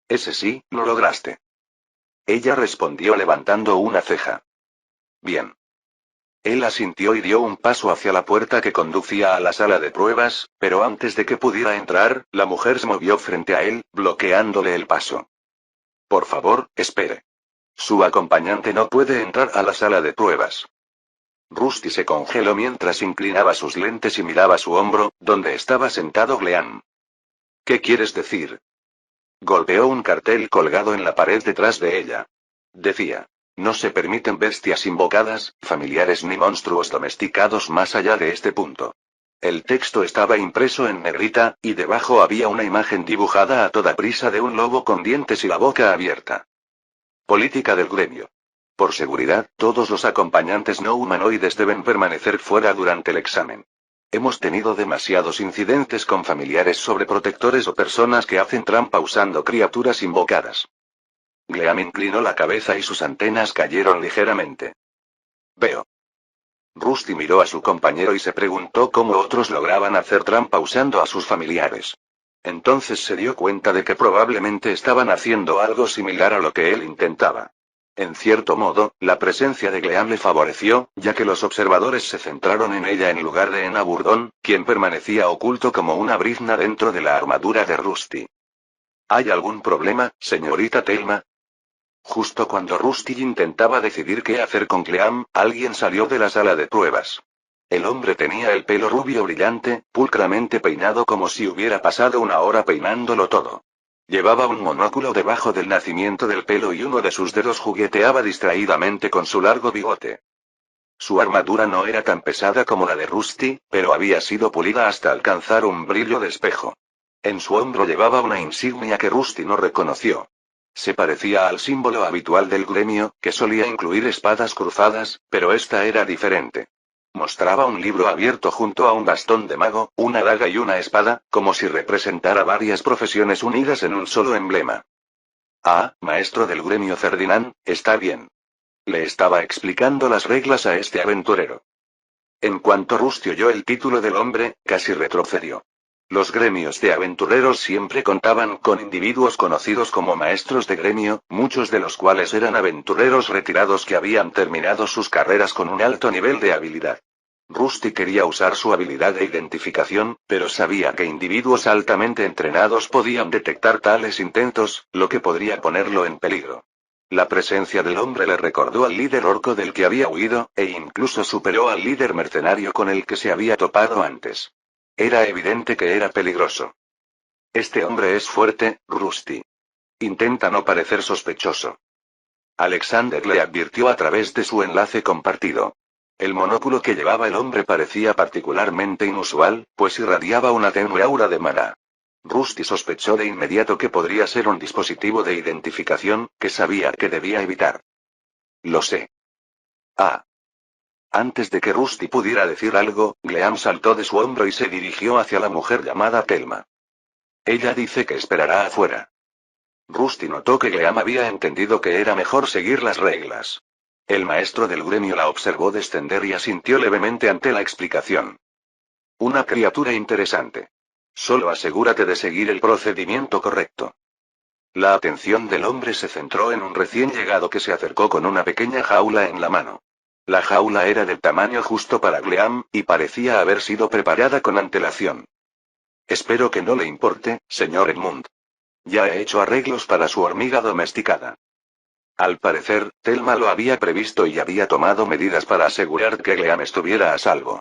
Ese sí, lo lograste. Ella respondió levantando una ceja. Bien. Él asintió y dio un paso hacia la puerta que conducía a la sala de pruebas, pero antes de que pudiera entrar, la mujer se movió frente a él, bloqueándole el paso. Por favor, espere. Su acompañante no puede entrar a la sala de pruebas. Rusty se congeló mientras inclinaba sus lentes y miraba su hombro, donde estaba sentado Gleam. ¿Qué quieres decir? Golpeó un cartel colgado en la pared detrás de ella. Decía: no se permiten bestias invocadas, familiares ni monstruos domesticados más allá de este punto. El texto estaba impreso en negrita, y debajo había una imagen dibujada a toda prisa de un lobo con dientes y la boca abierta. Política del gremio. Por seguridad, todos los acompañantes no humanoides deben permanecer fuera durante el examen. Hemos tenido demasiados incidentes con familiares sobreprotectores o personas que hacen trampa usando criaturas invocadas. Gleam inclinó la cabeza y sus antenas cayeron ligeramente. Veo. Rusty miró a su compañero y se preguntó cómo otros lograban hacer trampa usando a sus familiares. Entonces se dio cuenta de que probablemente estaban haciendo algo similar a lo que él intentaba. En cierto modo, la presencia de Gleam le favoreció, ya que los observadores se centraron en ella en lugar de en Aburdón, quien permanecía oculto como una brizna dentro de la armadura de Rusty. ¿Hay algún problema, señorita Thelma? Justo cuando Rusty intentaba decidir qué hacer con Gleam, alguien salió de la sala de pruebas. El hombre tenía el pelo rubio brillante, pulcramente peinado como si hubiera pasado una hora peinándolo todo. Llevaba un monóculo debajo del nacimiento del pelo y uno de sus dedos jugueteaba distraídamente con su largo bigote. Su armadura no era tan pesada como la de Rusty, pero había sido pulida hasta alcanzar un brillo de espejo. En su hombro llevaba una insignia que Rusty no reconoció. Se parecía al símbolo habitual del gremio, que solía incluir espadas cruzadas, pero esta era diferente. Mostraba un libro abierto junto a un bastón de mago, una daga y una espada, como si representara varias profesiones unidas en un solo emblema. Ah, maestro del gremio Ferdinand, está bien. Le estaba explicando las reglas a este aventurero. En cuanto Rusty oyó el título del hombre, casi retrocedió. Los gremios de aventureros siempre contaban con individuos conocidos como maestros de gremio, muchos de los cuales eran aventureros retirados que habían terminado sus carreras con un alto nivel de habilidad. Rusty quería usar su habilidad de identificación, pero sabía que individuos altamente entrenados podían detectar tales intentos, lo que podría ponerlo en peligro. La presencia del hombre le recordó al líder orco del que había huido, e incluso superó al líder mercenario con el que se había topado antes. Era evidente que era peligroso. Este hombre es fuerte, Rusty. Intenta no parecer sospechoso. Alexander le advirtió a través de su enlace compartido. El monóculo que llevaba el hombre parecía particularmente inusual, pues irradiaba una tenue aura de maná. Rusty sospechó de inmediato que podría ser un dispositivo de identificación, que sabía que debía evitar. Lo sé. Ah. Antes de que Rusty pudiera decir algo, Gleam saltó de su hombro y se dirigió hacia la mujer llamada Thelma. Ella dice que esperará afuera. Rusty notó que Gleam había entendido que era mejor seguir las reglas. El maestro del gremio la observó descender y asintió levemente ante la explicación. Una criatura interesante. Solo asegúrate de seguir el procedimiento correcto. La atención del hombre se centró en un recién llegado que se acercó con una pequeña jaula en la mano. La jaula era del tamaño justo para Gleam, y parecía haber sido preparada con antelación. Espero que no le importe, señor Edmund. Ya he hecho arreglos para su hormiga domesticada. Al parecer, Thelma lo había previsto y había tomado medidas para asegurar que Gleam estuviera a salvo.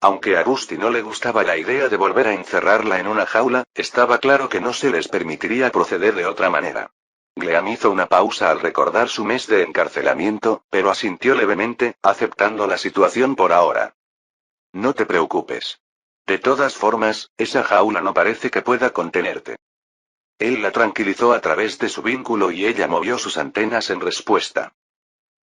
Aunque a Rusty no le gustaba la idea de volver a encerrarla en una jaula, estaba claro que no se les permitiría proceder de otra manera. Gleam hizo una pausa al recordar su mes de encarcelamiento, pero asintió levemente, aceptando la situación por ahora. No te preocupes. De todas formas, esa jaula no parece que pueda contenerte. Él la tranquilizó a través de su vínculo y ella movió sus antenas en respuesta.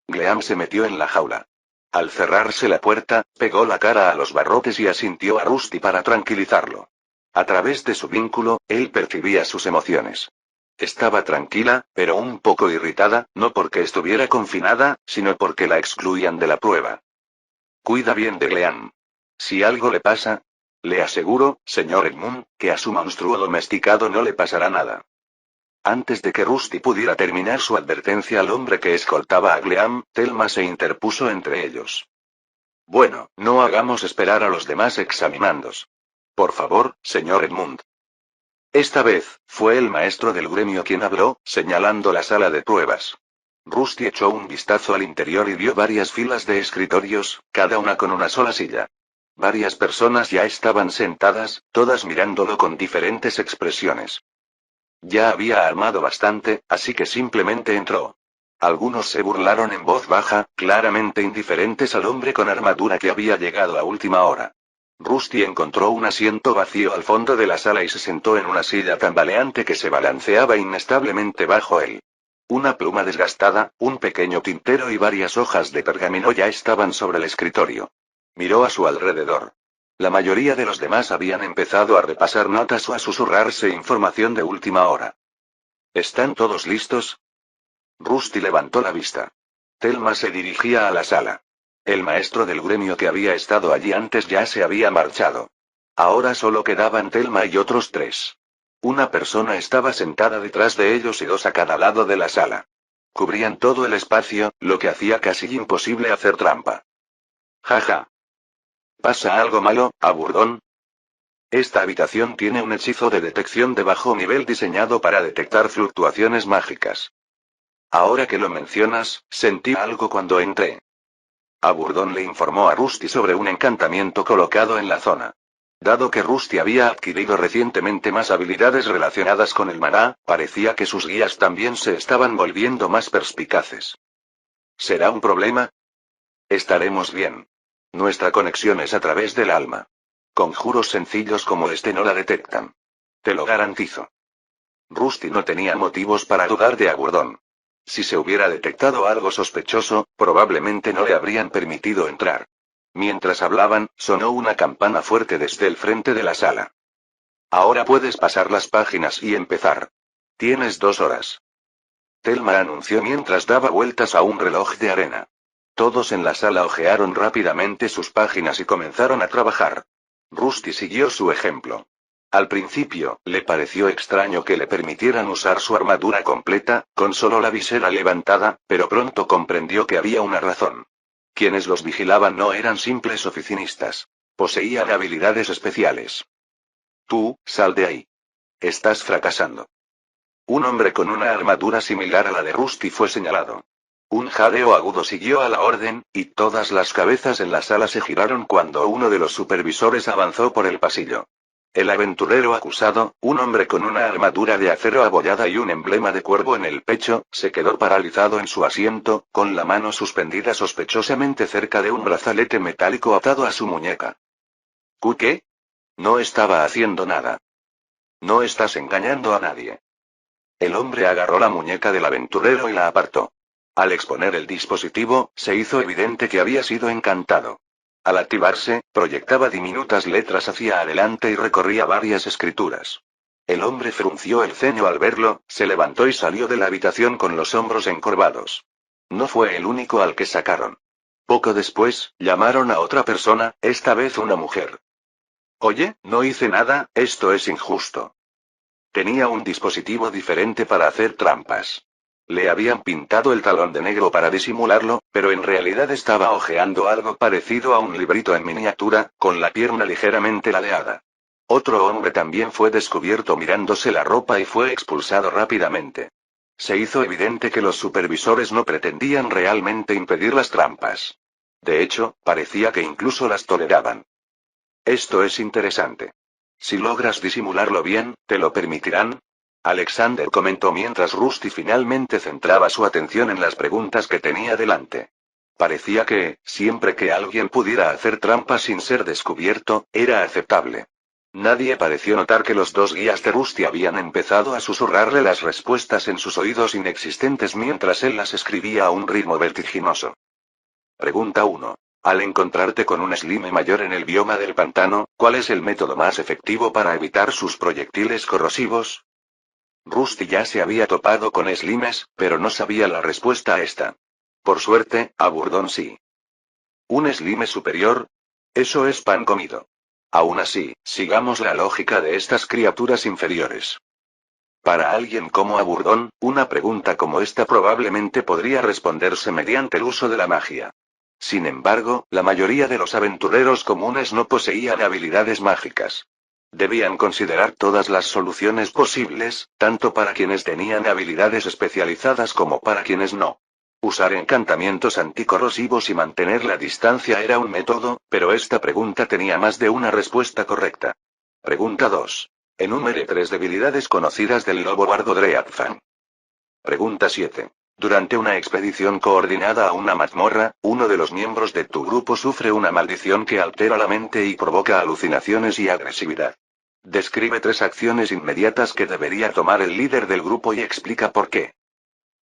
Gleam se metió en la jaula. Al cerrarse la puerta, pegó la cara a los barrotes y asintió a Rusty para tranquilizarlo. A través de su vínculo, él percibía sus emociones. Estaba tranquila, pero un poco irritada, no porque estuviera confinada, sino porque la excluían de la prueba. Cuida bien de Gleam. Si algo le pasa, le aseguro, señor Edmund, que a su monstruo domesticado no le pasará nada. Antes de que Rusty pudiera terminar su advertencia al hombre que escoltaba a Gleam, Thelma se interpuso entre ellos. Bueno, no hagamos esperar a los demás examinandos. Por favor, señor Edmund. Esta vez, fue el maestro del gremio quien habló, señalando la sala de pruebas. Rusty echó un vistazo al interior y vio varias filas de escritorios, cada una con una sola silla. Varias personas ya estaban sentadas, todas mirándolo con diferentes expresiones. Ya había armado bastante, así que simplemente entró. Algunos se burlaron en voz baja, claramente indiferentes al hombre con armadura que había llegado a última hora. Rusty encontró un asiento vacío al fondo de la sala y se sentó en una silla tambaleante que se balanceaba inestablemente bajo él. Una pluma desgastada, un pequeño tintero y varias hojas de pergamino ya estaban sobre el escritorio. Miró a su alrededor. La mayoría de los demás habían empezado a repasar notas o a susurrarse información de última hora. ¿Están todos listos? Rusty levantó la vista. Thelma se dirigía a la sala. El maestro del gremio que había estado allí antes ya se había marchado. Ahora solo quedaban Thelma y otros 3. Una persona estaba sentada detrás de ellos y 2 a cada lado de la sala. Cubrían todo el espacio, lo que hacía casi imposible hacer trampa. Jaja. ¿Pasa algo malo, Aburdón? Esta habitación tiene un hechizo de detección de bajo nivel diseñado para detectar fluctuaciones mágicas. Ahora que lo mencionas, sentí algo cuando entré. Aburdón le informó a Rusty sobre un encantamiento colocado en la zona. Dado que Rusty había adquirido recientemente más habilidades relacionadas con el maná, parecía que sus guías también se estaban volviendo más perspicaces. ¿Será un problema? Estaremos bien. Nuestra conexión es a través del alma. Conjuros sencillos como este no la detectan. Te lo garantizo. Rusty no tenía motivos para dudar de Aburdón. Si se hubiera detectado algo sospechoso, probablemente no le habrían permitido entrar. Mientras hablaban, sonó una campana fuerte desde el frente de la sala. Ahora puedes pasar las páginas y empezar. Tienes 2 horas. Thelma anunció mientras daba vueltas a un reloj de arena. Todos en la sala hojearon rápidamente sus páginas y comenzaron a trabajar. Rusty siguió su ejemplo. Al principio, le pareció extraño que le permitieran usar su armadura completa, con solo la visera levantada, pero pronto comprendió que había una razón. Quienes los vigilaban no eran simples oficinistas. Poseían habilidades especiales. Tú, sal de ahí. Estás fracasando. Un hombre con una armadura similar a la de Rusty fue señalado. Un jadeo agudo siguió a la orden, y todas las cabezas en la sala se giraron cuando uno de los supervisores avanzó por el pasillo. El aventurero acusado, un hombre con una armadura de acero abollada y un emblema de cuervo en el pecho, se quedó paralizado en su asiento, con la mano suspendida sospechosamente cerca de un brazalete metálico atado a su muñeca. ¿Qué? No estaba haciendo nada. No estás engañando a nadie. El hombre agarró la muñeca del aventurero y la apartó. Al exponer el dispositivo, se hizo evidente que había sido encantado. Al activarse, proyectaba diminutas letras hacia adelante y recorría varias escrituras. El hombre frunció el ceño al verlo, se levantó y salió de la habitación con los hombros encorvados. No fue el único al que sacaron. Poco después, llamaron a otra persona, esta vez una mujer. Oye, no hice nada, esto es injusto. Tenía un dispositivo diferente para hacer trampas. Le habían pintado el talón de negro para disimularlo, pero en realidad estaba hojeando algo parecido a un librito en miniatura, con la pierna ligeramente ladeada. Otro hombre también fue descubierto mirándose la ropa y fue expulsado rápidamente. Se hizo evidente que los supervisores no pretendían realmente impedir las trampas. De hecho, parecía que incluso las toleraban. Esto es interesante. Si logras disimularlo bien, ¿te lo permitirán? Alexander comentó mientras Rusty finalmente centraba su atención en las preguntas que tenía delante. Parecía que, siempre que alguien pudiera hacer trampa sin ser descubierto, era aceptable. Nadie pareció notar que los dos guías de Rusty habían empezado a susurrarle las respuestas en sus oídos inexistentes mientras él las escribía a un ritmo vertiginoso. Pregunta 1. Al encontrarte con un slime mayor en el bioma del pantano, ¿cuál es el método más efectivo para evitar sus proyectiles corrosivos? Rusty ya se había topado con slimes, pero no sabía la respuesta a esta. Por suerte, a Burdon sí. ¿Un slime superior? Eso es pan comido. Aún así, sigamos la lógica de estas criaturas inferiores. Para alguien como Burdon, una pregunta como esta probablemente podría responderse mediante el uso de la magia. Sin embargo, la mayoría de los aventureros comunes no poseían habilidades mágicas. Debían considerar todas las soluciones posibles, tanto para quienes tenían habilidades especializadas como para quienes no. Usar encantamientos anticorrosivos y mantener la distancia era un método, pero esta pregunta tenía más de una respuesta correcta. Pregunta 2. Enumere 3 debilidades conocidas del lobo bardo Dreadfang. Pregunta 7. Durante una expedición coordinada a una mazmorra, uno de los miembros de tu grupo sufre una maldición que altera la mente y provoca alucinaciones y agresividad. Describe 3 acciones inmediatas que debería tomar el líder del grupo y explica por qué.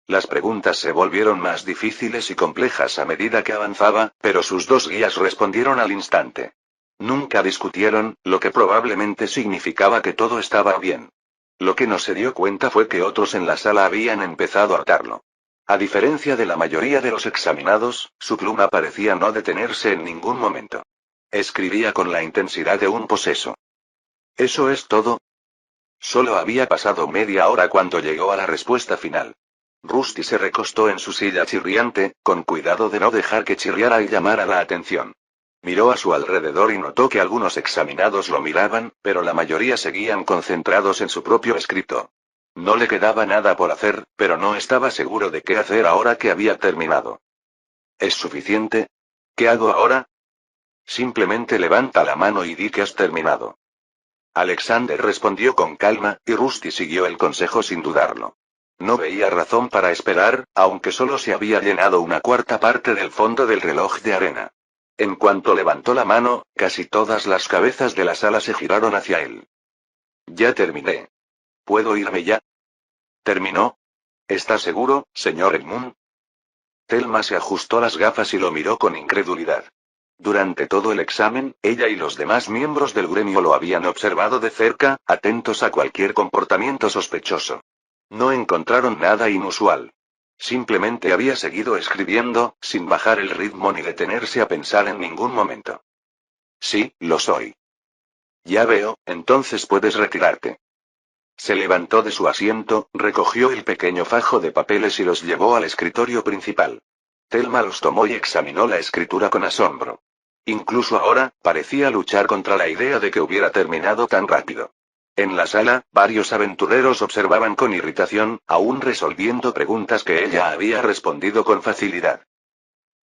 Las preguntas se volvieron más difíciles y complejas a medida que avanzaba, pero sus dos guías respondieron al instante. Nunca discutieron, lo que probablemente significaba que todo estaba bien. Lo que no se dio cuenta fue que otros en la sala habían empezado a hartarlo. A diferencia de la mayoría de los examinados, su pluma parecía no detenerse en ningún momento. Escribía con la intensidad de un poseso. ¿Eso es todo? Solo había pasado media hora cuando llegó a la respuesta final. Rusty se recostó en su silla chirriante, con cuidado de no dejar que chirriara y llamara la atención. Miró a su alrededor y notó que algunos examinados lo miraban, pero la mayoría seguían concentrados en su propio escrito. No le quedaba nada por hacer, pero no estaba seguro de qué hacer ahora que había terminado. ¿Es suficiente? ¿Qué hago ahora? Simplemente levanta la mano y di que has terminado. Alexander respondió con calma, y Rusty siguió el consejo sin dudarlo. No veía razón para esperar, aunque solo se había llenado una cuarta parte del fondo del reloj de arena. En cuanto levantó la mano, casi todas las cabezas de la sala se giraron hacia él. Ya terminé. ¿Puedo irme ya? ¿Terminó? ¿Está seguro, señor Edmund? Thelma se ajustó las gafas y lo miró con incredulidad. Durante todo el examen, ella y los demás miembros del gremio lo habían observado de cerca, atentos a cualquier comportamiento sospechoso. No encontraron nada inusual. Simplemente había seguido escribiendo, sin bajar el ritmo ni detenerse a pensar en ningún momento. Sí, lo soy. Ya veo, entonces puedes retirarte. Se levantó de su asiento, recogió el pequeño fajo de papeles y los llevó al escritorio principal. Thelma los tomó y examinó la escritura con asombro. Incluso ahora, parecía luchar contra la idea de que hubiera terminado tan rápido. En la sala, varios aventureros observaban con irritación, aún resolviendo preguntas que ella había respondido con facilidad.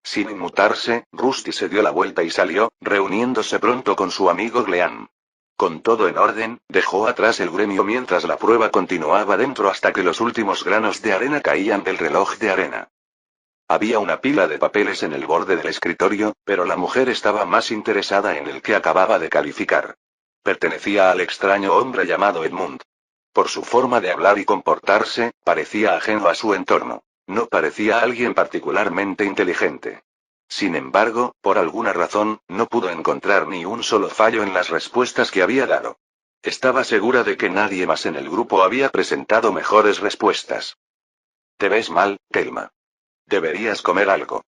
Sin inmutarse, Rusty se dio la vuelta y salió, reuniéndose pronto con su amigo Gleam. Con todo en orden, dejó atrás el gremio mientras la prueba continuaba dentro hasta que los últimos granos de arena caían del reloj de arena. Había una pila de papeles en el borde del escritorio, pero la mujer estaba más interesada en el que acababa de calificar. Pertenecía al extraño hombre llamado Edmund. Por su forma de hablar y comportarse, parecía ajeno a su entorno. No parecía alguien particularmente inteligente. Sin embargo, por alguna razón, no pudo encontrar ni un solo fallo en las respuestas que había dado. Estaba segura de que nadie más en el grupo había presentado mejores respuestas. Te ves mal, Thelma. Deberías comer algo.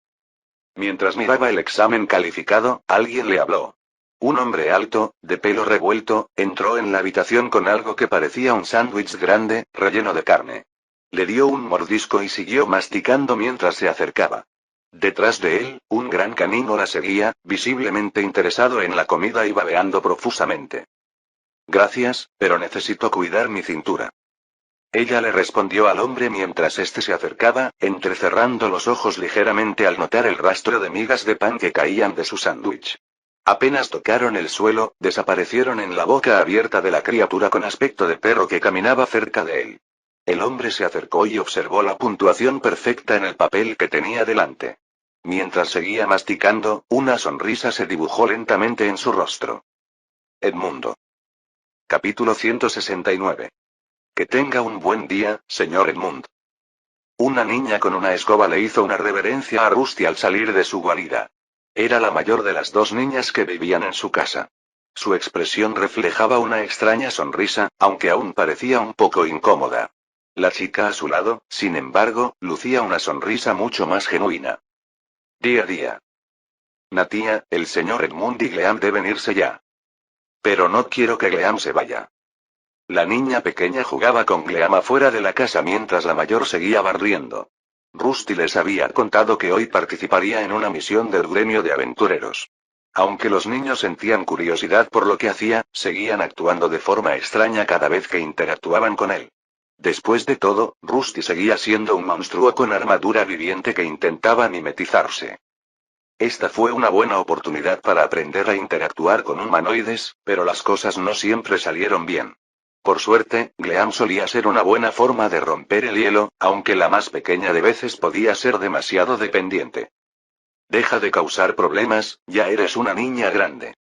Mientras miraba el examen calificado, alguien le habló. Un hombre alto, de pelo revuelto, entró en la habitación con algo que parecía un sándwich grande, relleno de carne. Le dio un mordisco y siguió masticando mientras se acercaba. Detrás de él, un gran canino la seguía, visiblemente interesado en la comida y babeando profusamente. Gracias, pero necesito cuidar mi cintura. Ella le respondió al hombre mientras éste se acercaba, entrecerrando los ojos ligeramente al notar el rastro de migas de pan que caían de su sándwich. Apenas tocaron el suelo, desaparecieron en la boca abierta de la criatura con aspecto de perro que caminaba cerca de él. El hombre se acercó y observó la puntuación perfecta en el papel que tenía delante. Mientras seguía masticando, una sonrisa se dibujó lentamente en su rostro. Edmundo. Capítulo 169. Que tenga un buen día, señor Edmund. Una niña con una escoba le hizo una reverencia a Rusty al salir de su guarida. Era la mayor de las dos niñas que vivían en su casa. Su expresión reflejaba una extraña sonrisa, aunque aún parecía un poco incómoda. La chica a su lado, sin embargo, lucía una sonrisa mucho más genuina. Día. Natia, el señor Edmund y Gleam deben irse ya. Pero no quiero que Gleam se vaya. La niña pequeña jugaba con Gleam afuera de la casa mientras la mayor seguía barriendo. Rusty les había contado que hoy participaría en una misión del gremio de aventureros. Aunque los niños sentían curiosidad por lo que hacía, seguían actuando de forma extraña cada vez que interactuaban con él. Después de todo, Rusty seguía siendo un monstruo con armadura viviente que intentaba mimetizarse. Esta fue una buena oportunidad para aprender a interactuar con humanoides, pero las cosas no siempre salieron bien. Por suerte, Gleam solía ser una buena forma de romper el hielo, aunque la más pequeña de veces podía ser demasiado dependiente. Deja de causar problemas, ya eres una niña grande.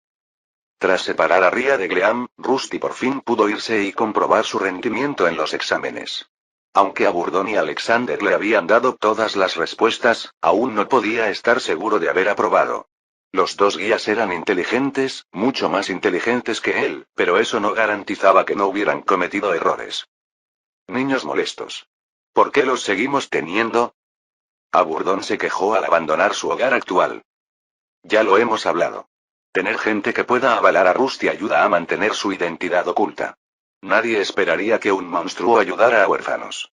Tras separar a Ria de Gleam, Rusty por fin pudo irse y comprobar su rendimiento en los exámenes. Aunque a Burdon y Alexander le habían dado todas las respuestas, aún no podía estar seguro de haber aprobado. Los dos guías eran inteligentes, mucho más inteligentes que él, pero eso no garantizaba que no hubieran cometido errores. Niños molestos. ¿Por qué los seguimos teniendo? Burdon se quejó al abandonar su hogar actual. Ya lo hemos hablado. Tener gente que pueda avalar a Rusty ayuda a mantener su identidad oculta. Nadie esperaría que un monstruo ayudara a huérfanos.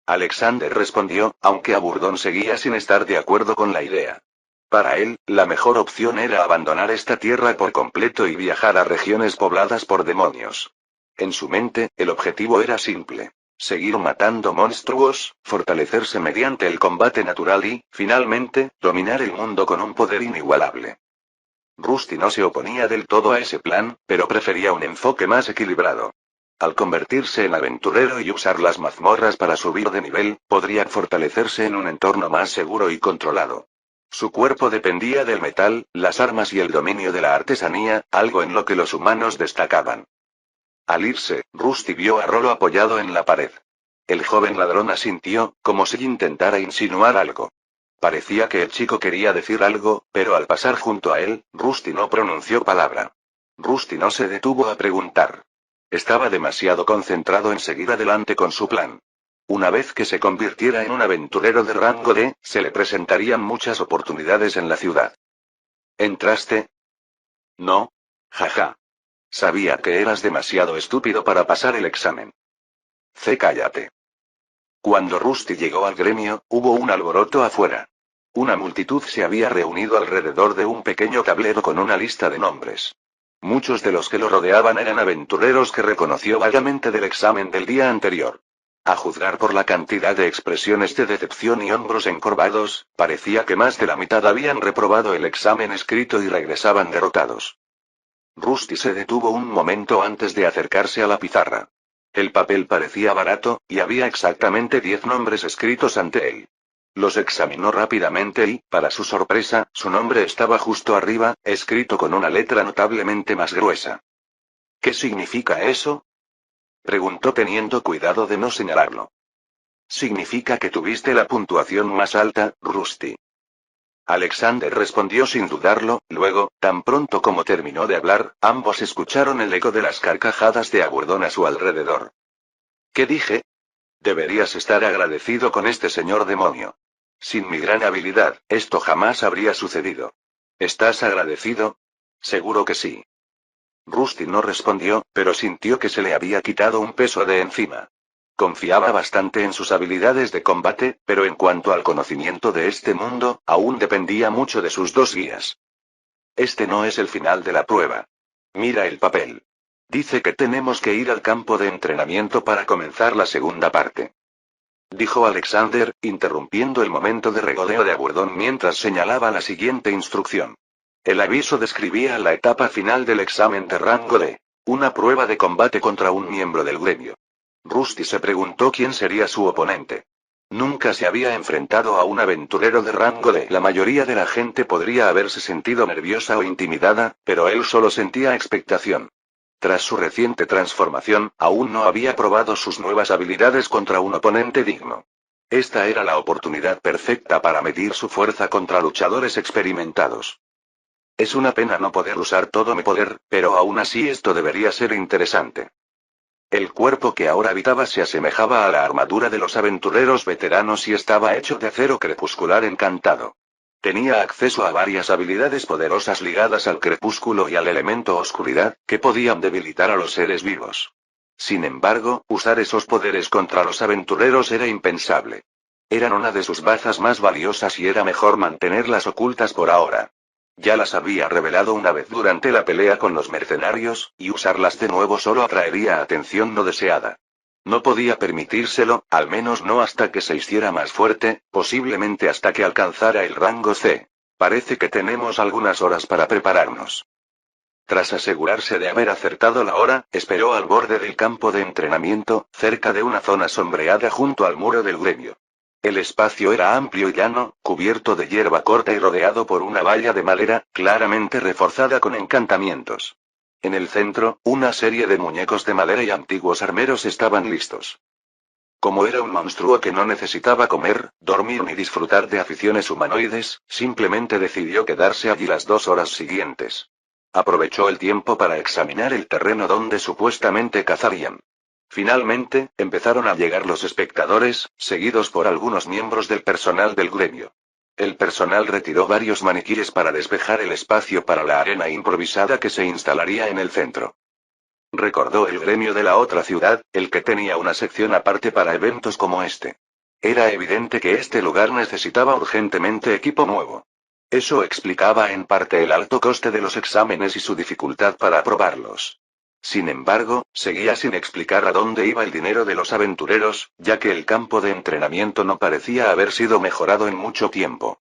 Alexander respondió, aunque Burdon seguía sin estar de acuerdo con la idea. Para él, la mejor opción era abandonar esta tierra por completo y viajar a regiones pobladas por demonios. En su mente, el objetivo era simple. Seguir matando monstruos, fortalecerse mediante el combate natural y, finalmente, dominar el mundo con un poder inigualable. Rusty no se oponía del todo a ese plan, pero prefería un enfoque más equilibrado. Al convertirse en aventurero y usar las mazmorras para subir de nivel, podría fortalecerse en un entorno más seguro y controlado. Su cuerpo dependía del metal, las armas y el dominio de la artesanía, algo en lo que los humanos destacaban. Al irse, Rusty vio a Rolo apoyado en la pared. El joven ladrón asintió, como si intentara insinuar algo. Parecía que el chico quería decir algo, pero al pasar junto a él, Rusty no pronunció palabra. Rusty no se detuvo a preguntar. Estaba demasiado concentrado en seguir adelante con su plan. Una vez que se convirtiera en un aventurero de rango D, se le presentarían muchas oportunidades en la ciudad. ¿Entraste? No. Jaja. Sabía que eras demasiado estúpido para pasar el examen. Cállate. Cuando Rusty llegó al gremio, hubo un alboroto afuera. Una multitud se había reunido alrededor de un pequeño tablero con una lista de nombres. Muchos de los que lo rodeaban eran aventureros que reconoció vagamente del examen del día anterior. A juzgar por la cantidad de expresiones de decepción y hombros encorvados, parecía que más de la mitad habían reprobado el examen escrito y regresaban derrotados. Rusty se detuvo un momento antes de acercarse a la pizarra. El papel parecía barato, y había exactamente 10 nombres escritos ante él. Los examinó rápidamente y, para su sorpresa, su nombre estaba justo arriba, escrito con una letra notablemente más gruesa. ¿Qué significa eso? Preguntó teniendo cuidado de no señalarlo. Significa que tuviste la puntuación más alta, Rusty. Alexander respondió sin dudarlo, luego, tan pronto como terminó de hablar, ambos escucharon el eco de las carcajadas de Agurdón a su alrededor. ¿Qué dije? Deberías estar agradecido con este señor demonio. Sin mi gran habilidad, esto jamás habría sucedido. ¿Estás agradecido? Seguro que sí. Rusty no respondió, pero sintió que se le había quitado un peso de encima. Confiaba bastante en sus habilidades de combate, pero en cuanto al conocimiento de este mundo, aún dependía mucho de sus dos guías. Este no es el final de la prueba. Mira el papel. Dice que tenemos que ir al campo de entrenamiento para comenzar la segunda parte. Dijo Alexander, interrumpiendo el momento de regodeo de Agurdón mientras señalaba la siguiente instrucción. El aviso describía la etapa final del examen de rango D. Una prueba de combate contra un miembro del gremio. Rusty se preguntó quién sería su oponente. Nunca se había enfrentado a un aventurero de rango D. La mayoría de la gente podría haberse sentido nerviosa o intimidada, pero él solo sentía expectación. Tras su reciente transformación, aún no había probado sus nuevas habilidades contra un oponente digno. Esta era la oportunidad perfecta para medir su fuerza contra luchadores experimentados. Es una pena no poder usar todo mi poder, pero aún así esto debería ser interesante. El cuerpo que ahora habitaba se asemejaba a la armadura de los aventureros veteranos y estaba hecho de acero crepuscular encantado. Tenía acceso a varias habilidades poderosas ligadas al crepúsculo y al elemento oscuridad, que podían debilitar a los seres vivos. Sin embargo, usar esos poderes contra los aventureros era impensable. Eran una de sus bazas más valiosas y era mejor mantenerlas ocultas por ahora. Ya las había revelado una vez durante la pelea con los mercenarios, y usarlas de nuevo solo atraería atención no deseada. No podía permitírselo, al menos no hasta que se hiciera más fuerte, posiblemente hasta que alcanzara el rango C. Parece que tenemos algunas horas para prepararnos. Tras asegurarse de haber acertado la hora, esperó al borde del campo de entrenamiento, cerca de una zona sombreada junto al muro del gremio. El espacio era amplio y llano, cubierto de hierba corta y rodeado por una valla de madera, claramente reforzada con encantamientos. En el centro, una serie de muñecos de madera y antiguos armeros estaban listos. Como era un monstruo que no necesitaba comer, dormir ni disfrutar de aficiones humanoides, simplemente decidió quedarse allí las 2 horas siguientes. Aprovechó el tiempo para examinar el terreno donde supuestamente cazarían. Finalmente, empezaron a llegar los espectadores, seguidos por algunos miembros del personal del gremio. El personal retiró varios maniquíes para despejar el espacio para la arena improvisada que se instalaría en el centro. Recordó el gremio de la otra ciudad, el que tenía una sección aparte para eventos como este. Era evidente que este lugar necesitaba urgentemente equipo nuevo. Eso explicaba en parte el alto coste de los exámenes y su dificultad para aprobarlos. Sin embargo, seguía sin explicar a dónde iba el dinero de los aventureros, ya que el campo de entrenamiento no parecía haber sido mejorado en mucho tiempo.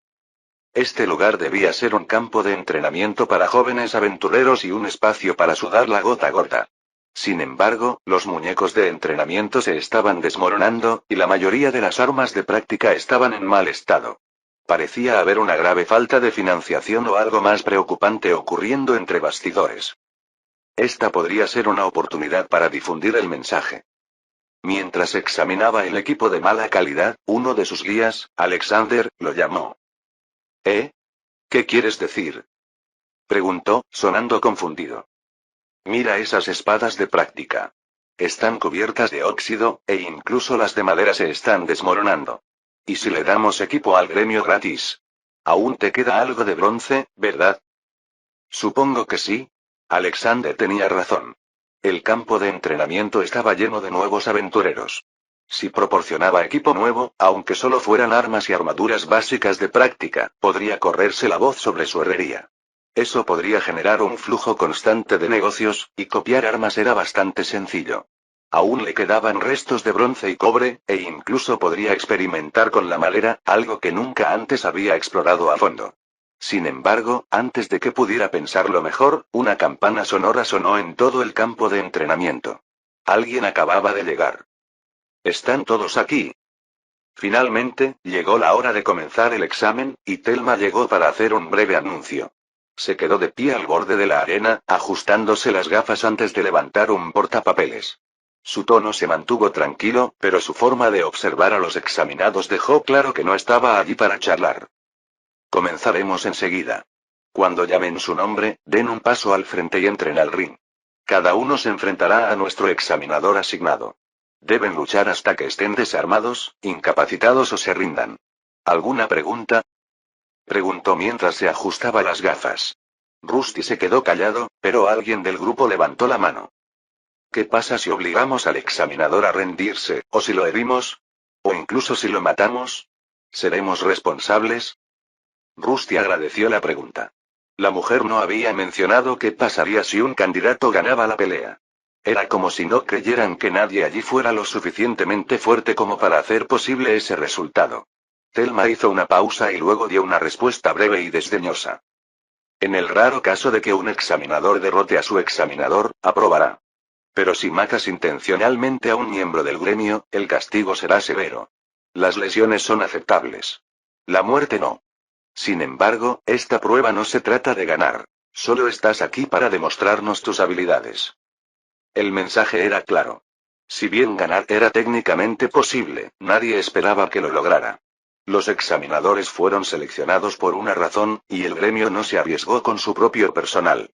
Este lugar debía ser un campo de entrenamiento para jóvenes aventureros y un espacio para sudar la gota a gota. Sin embargo, los muñecos de entrenamiento se estaban desmoronando, y la mayoría de las armas de práctica estaban en mal estado. Parecía haber una grave falta de financiación o algo más preocupante ocurriendo entre bastidores. Esta podría ser una oportunidad para difundir el mensaje. Mientras examinaba el equipo de mala calidad, uno de sus guías, Alexander, lo llamó. ¿Eh? ¿Qué quieres decir? Preguntó, sonando confundido. Mira esas espadas de práctica. Están cubiertas de óxido, e incluso las de madera se están desmoronando. ¿Y si le damos equipo al gremio gratis? Aún te queda algo de bronce, ¿verdad? Supongo que sí. Alexander tenía razón. El campo de entrenamiento estaba lleno de nuevos aventureros. Si proporcionaba equipo nuevo, aunque solo fueran armas y armaduras básicas de práctica, podría correrse la voz sobre su herrería. Eso podría generar un flujo constante de negocios, y copiar armas era bastante sencillo. Aún le quedaban restos de bronce y cobre, e incluso podría experimentar con la madera, algo que nunca antes había explorado a fondo. Sin embargo, antes de que pudiera pensarlo mejor, una campana sonora sonó en todo el campo de entrenamiento. Alguien acababa de llegar. ¿Están todos aquí? Finalmente, llegó la hora de comenzar el examen, y Thelma llegó para hacer un breve anuncio. Se quedó de pie al borde de la arena, ajustándose las gafas antes de levantar un portapapeles. Su tono se mantuvo tranquilo, pero su forma de observar a los examinados dejó claro que no estaba allí para charlar. Comenzaremos enseguida. Cuando llamen su nombre, den un paso al frente y entren al ring. Cada uno se enfrentará a nuestro examinador asignado. Deben luchar hasta que estén desarmados, incapacitados o se rindan. ¿Alguna pregunta? Preguntó mientras se ajustaba las gafas. Rusty se quedó callado, pero alguien del grupo levantó la mano. ¿Qué pasa si obligamos al examinador a rendirse, o si lo herimos? ¿O incluso si lo matamos? ¿Seremos responsables? Rusty agradeció la pregunta. La mujer no había mencionado qué pasaría si un candidato ganaba la pelea. Era como si no creyeran que nadie allí fuera lo suficientemente fuerte como para hacer posible ese resultado. Thelma hizo una pausa y luego dio una respuesta breve y desdeñosa. En el raro caso de que un examinador derrote a su examinador, aprobará. Pero si matas intencionalmente a un miembro del gremio, el castigo será severo. Las lesiones son aceptables. La muerte no. Sin embargo, esta prueba no se trata de ganar. Solo estás aquí para demostrarnos tus habilidades. El mensaje era claro. Si bien ganar era técnicamente posible, nadie esperaba que lo lograra. Los examinadores fueron seleccionados por una razón, y el gremio no se arriesgó con su propio personal.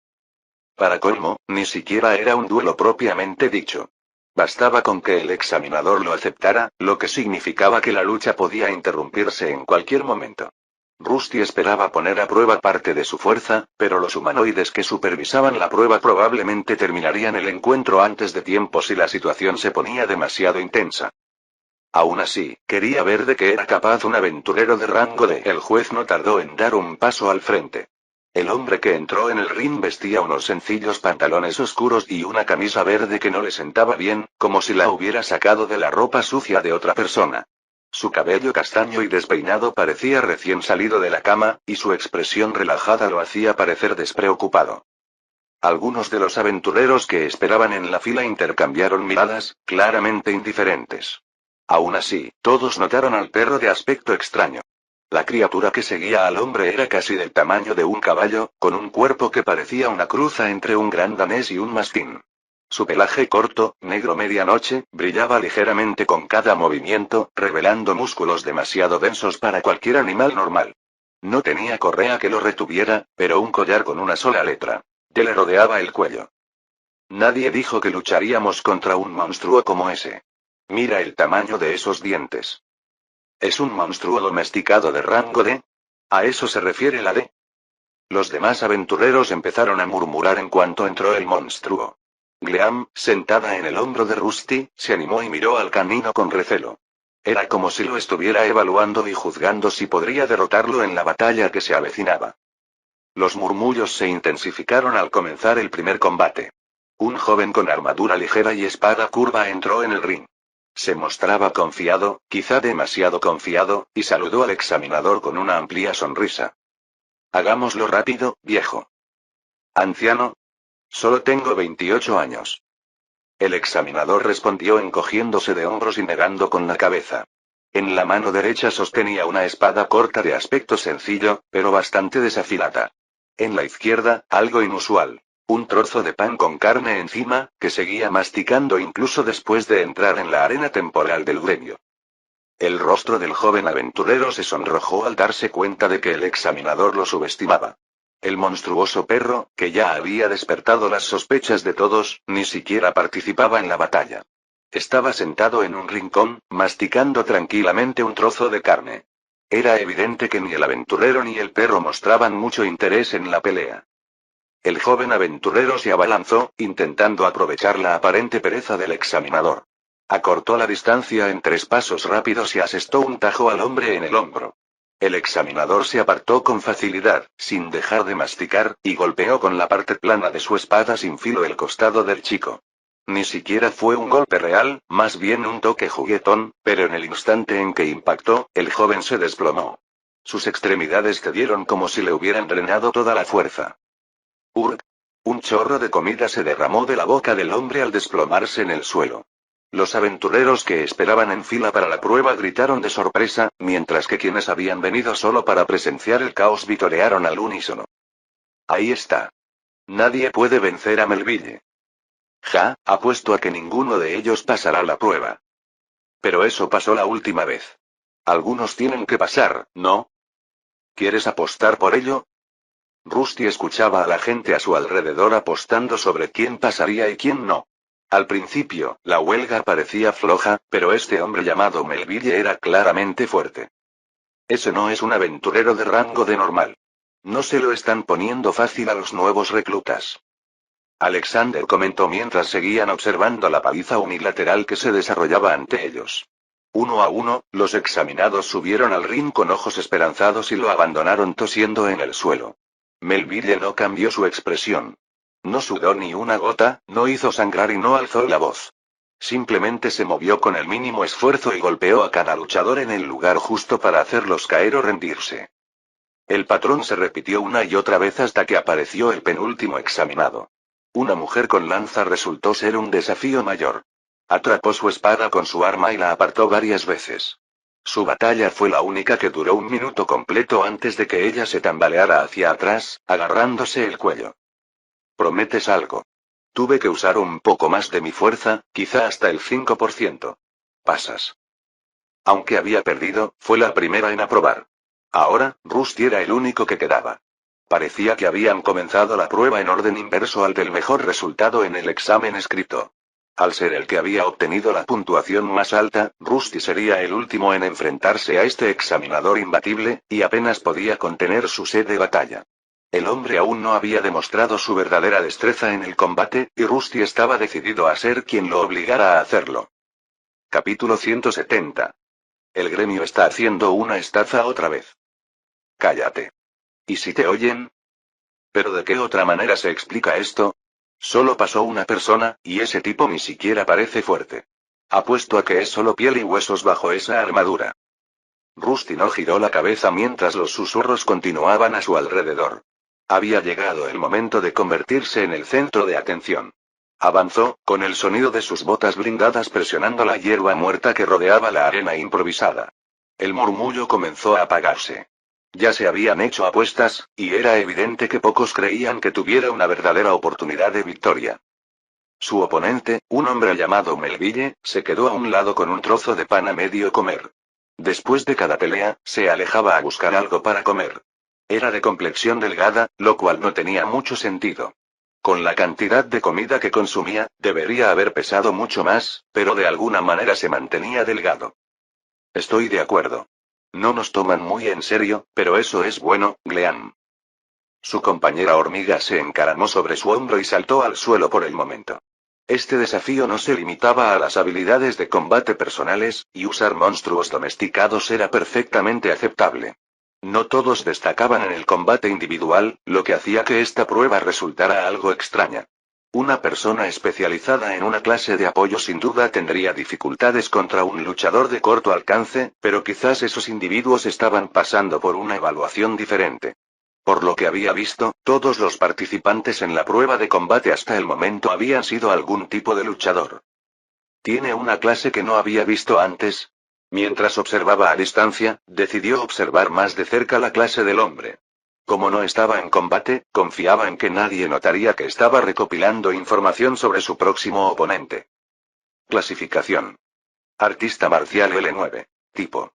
Para colmo, ni siquiera era un duelo propiamente dicho. Bastaba con que el examinador lo aceptara, lo que significaba que la lucha podía interrumpirse en cualquier momento. Rusty esperaba poner a prueba parte de su fuerza, pero los humanoides que supervisaban la prueba probablemente terminarían el encuentro antes de tiempo si la situación se ponía demasiado intensa. Aún así, quería ver de qué era capaz un aventurero de rango D. El juez no tardó en dar un paso al frente. El hombre que entró en el ring vestía unos sencillos pantalones oscuros y una camisa verde que no le sentaba bien, como si la hubiera sacado de la ropa sucia de otra persona. Su cabello castaño y despeinado parecía recién salido de la cama, y su expresión relajada lo hacía parecer despreocupado. Algunos de los aventureros que esperaban en la fila intercambiaron miradas, claramente indiferentes. Aún así, todos notaron al perro de aspecto extraño. La criatura que seguía al hombre era casi del tamaño de un caballo, con un cuerpo que parecía una cruza entre un gran danés y un mastín. Su pelaje corto, negro medianoche, brillaba ligeramente con cada movimiento, revelando músculos demasiado densos para cualquier animal normal. No tenía correa que lo retuviera, pero un collar con una sola letra. D le rodeaba el cuello. Nadie dijo que lucharíamos contra un monstruo como ese. Mira el tamaño de esos dientes. ¿Es un monstruo domesticado de rango D? ¿A eso se refiere la D? Los demás aventureros empezaron a murmurar en cuanto entró el monstruo. Gleam, sentada en el hombro de Rusty, se animó y miró al canino con recelo. Era como si lo estuviera evaluando y juzgando si podría derrotarlo en la batalla que se avecinaba. Los murmullos se intensificaron al comenzar el primer combate. Un joven con armadura ligera y espada curva entró en el ring. Se mostraba confiado, quizá demasiado confiado, y saludó al examinador con una amplia sonrisa. Hagámoslo rápido, viejo. Anciano. Solo tengo 28 años. El examinador respondió encogiéndose de hombros y negando con la cabeza. En la mano derecha sostenía una espada corta de aspecto sencillo, pero bastante desafilada. En la izquierda, algo inusual. Un trozo de pan con carne encima, que seguía masticando incluso después de entrar en la arena temporal del gremio. El rostro del joven aventurero se sonrojó al darse cuenta de que el examinador lo subestimaba. El monstruoso perro, que ya había despertado las sospechas de todos, ni siquiera participaba en la batalla. Estaba sentado en un rincón, masticando tranquilamente un trozo de carne. Era evidente que ni el aventurero ni el perro mostraban mucho interés en la pelea. El joven aventurero se abalanzó, intentando aprovechar la aparente pereza del examinador. Acortó la distancia en 3 pasos rápidos y asestó un tajo al hombre en el hombro. El examinador se apartó con facilidad, sin dejar de masticar, y golpeó con la parte plana de su espada sin filo el costado del chico. Ni siquiera fue un golpe real, más bien un toque juguetón, pero en el instante en que impactó, el joven se desplomó. Sus extremidades cedieron como si le hubieran drenado toda la fuerza. ¡Urg! Un chorro de comida se derramó de la boca del hombre al desplomarse en el suelo. Los aventureros que esperaban en fila para la prueba gritaron de sorpresa, mientras que quienes habían venido solo para presenciar el caos vitorearon al unísono. Ahí está. Nadie puede vencer a Melville. Ja, apuesto a que ninguno de ellos pasará la prueba. Pero eso pasó la última vez. Algunos tienen que pasar, ¿no? ¿Quieres apostar por ello? Rusty escuchaba a la gente a su alrededor apostando sobre quién pasaría y quién no. Al principio, la huelga parecía floja, pero este hombre llamado Melville era claramente fuerte. Ese no es un aventurero de rango de normal. No se lo están poniendo fácil a los nuevos reclutas. Alexander comentó mientras seguían observando la paliza unilateral que se desarrollaba ante ellos. Uno a uno, los examinados subieron al ring con ojos esperanzados y lo abandonaron tosiendo en el suelo. Melville no cambió su expresión. No sudó ni una gota, no hizo sangrar y no alzó la voz. Simplemente se movió con el mínimo esfuerzo y golpeó a cada luchador en el lugar justo para hacerlos caer o rendirse. El patrón se repitió una y otra vez hasta que apareció el penúltimo examinado. Una mujer con lanza resultó ser un desafío mayor. Atrapó su espada con su arma y la apartó varias veces. Su batalla fue la única que duró 1 minuto completo antes de que ella se tambaleara hacia atrás, agarrándose el cuello. ¿Prometes algo? Tuve que usar un poco más de mi fuerza, quizá hasta el 5%. Pasas. Aunque había perdido, fue la primera en aprobar. Ahora, Rusty era el único que quedaba. Parecía que habían comenzado la prueba en orden inverso al del mejor resultado en el examen escrito. Al ser el que había obtenido la puntuación más alta, Rusty sería el último en enfrentarse a este examinador imbatible, y apenas podía contener su sed de batalla. El hombre aún no había demostrado su verdadera destreza en el combate, y Rusty estaba decidido a ser quien lo obligara a hacerlo. Capítulo 170. El gremio está haciendo una estafa otra vez. Cállate. ¿Y si te oyen? ¿Pero de qué otra manera se explica esto? Solo pasó una persona, y ese tipo ni siquiera parece fuerte. Apuesto a que es solo piel y huesos bajo esa armadura. Rusty no giró la cabeza mientras los susurros continuaban a su alrededor. Había llegado el momento de convertirse en el centro de atención. Avanzó, con el sonido de sus botas blindadas presionando la hierba muerta que rodeaba la arena improvisada. El murmullo comenzó a apagarse. Ya se habían hecho apuestas, y era evidente que pocos creían que tuviera una verdadera oportunidad de victoria. Su oponente, un hombre llamado Melville, se quedó a un lado con un trozo de pan a medio comer. Después de cada pelea, se alejaba a buscar algo para comer. Era de complexión delgada, lo cual no tenía mucho sentido. Con la cantidad de comida que consumía, debería haber pesado mucho más, pero de alguna manera se mantenía delgado. Estoy de acuerdo. No nos toman muy en serio, pero eso es bueno, Gleam. Su compañera hormiga se encaramó sobre su hombro y saltó al suelo por el momento. Este desafío no se limitaba a las habilidades de combate personales, y usar monstruos domesticados era perfectamente aceptable. No todos destacaban en el combate individual, lo que hacía que esta prueba resultara algo extraña. Una persona especializada en una clase de apoyo sin duda tendría dificultades contra un luchador de corto alcance, pero quizás esos individuos estaban pasando por una evaluación diferente. Por lo que había visto, todos los participantes en la prueba de combate hasta el momento habían sido algún tipo de luchador. ¿Tiene una clase que no había visto antes? Mientras observaba a distancia, decidió observar más de cerca la clase del hombre. Como no estaba en combate, confiaba en que nadie notaría que estaba recopilando información sobre su próximo oponente. Clasificación. Artista marcial L9. Tipo.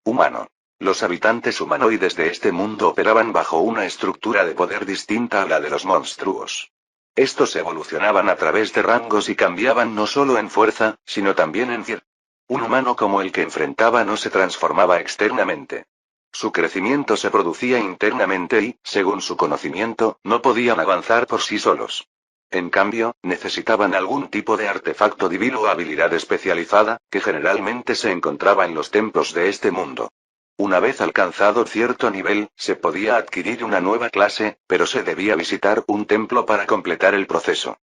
Humano. Los habitantes humanoides de este mundo operaban bajo una estructura de poder distinta a la de los monstruos. Estos evolucionaban a través de rangos y cambiaban no solo en fuerza, sino también en fier. Un humano como el que enfrentaba no se transformaba externamente. Su crecimiento se producía internamente y, según su conocimiento, no podían avanzar por sí solos. En cambio, necesitaban algún tipo de artefacto divino o habilidad especializada, que generalmente se encontraba en los templos de este mundo. Una vez alcanzado cierto nivel, se podía adquirir una nueva clase, pero se debía visitar un templo para completar el proceso.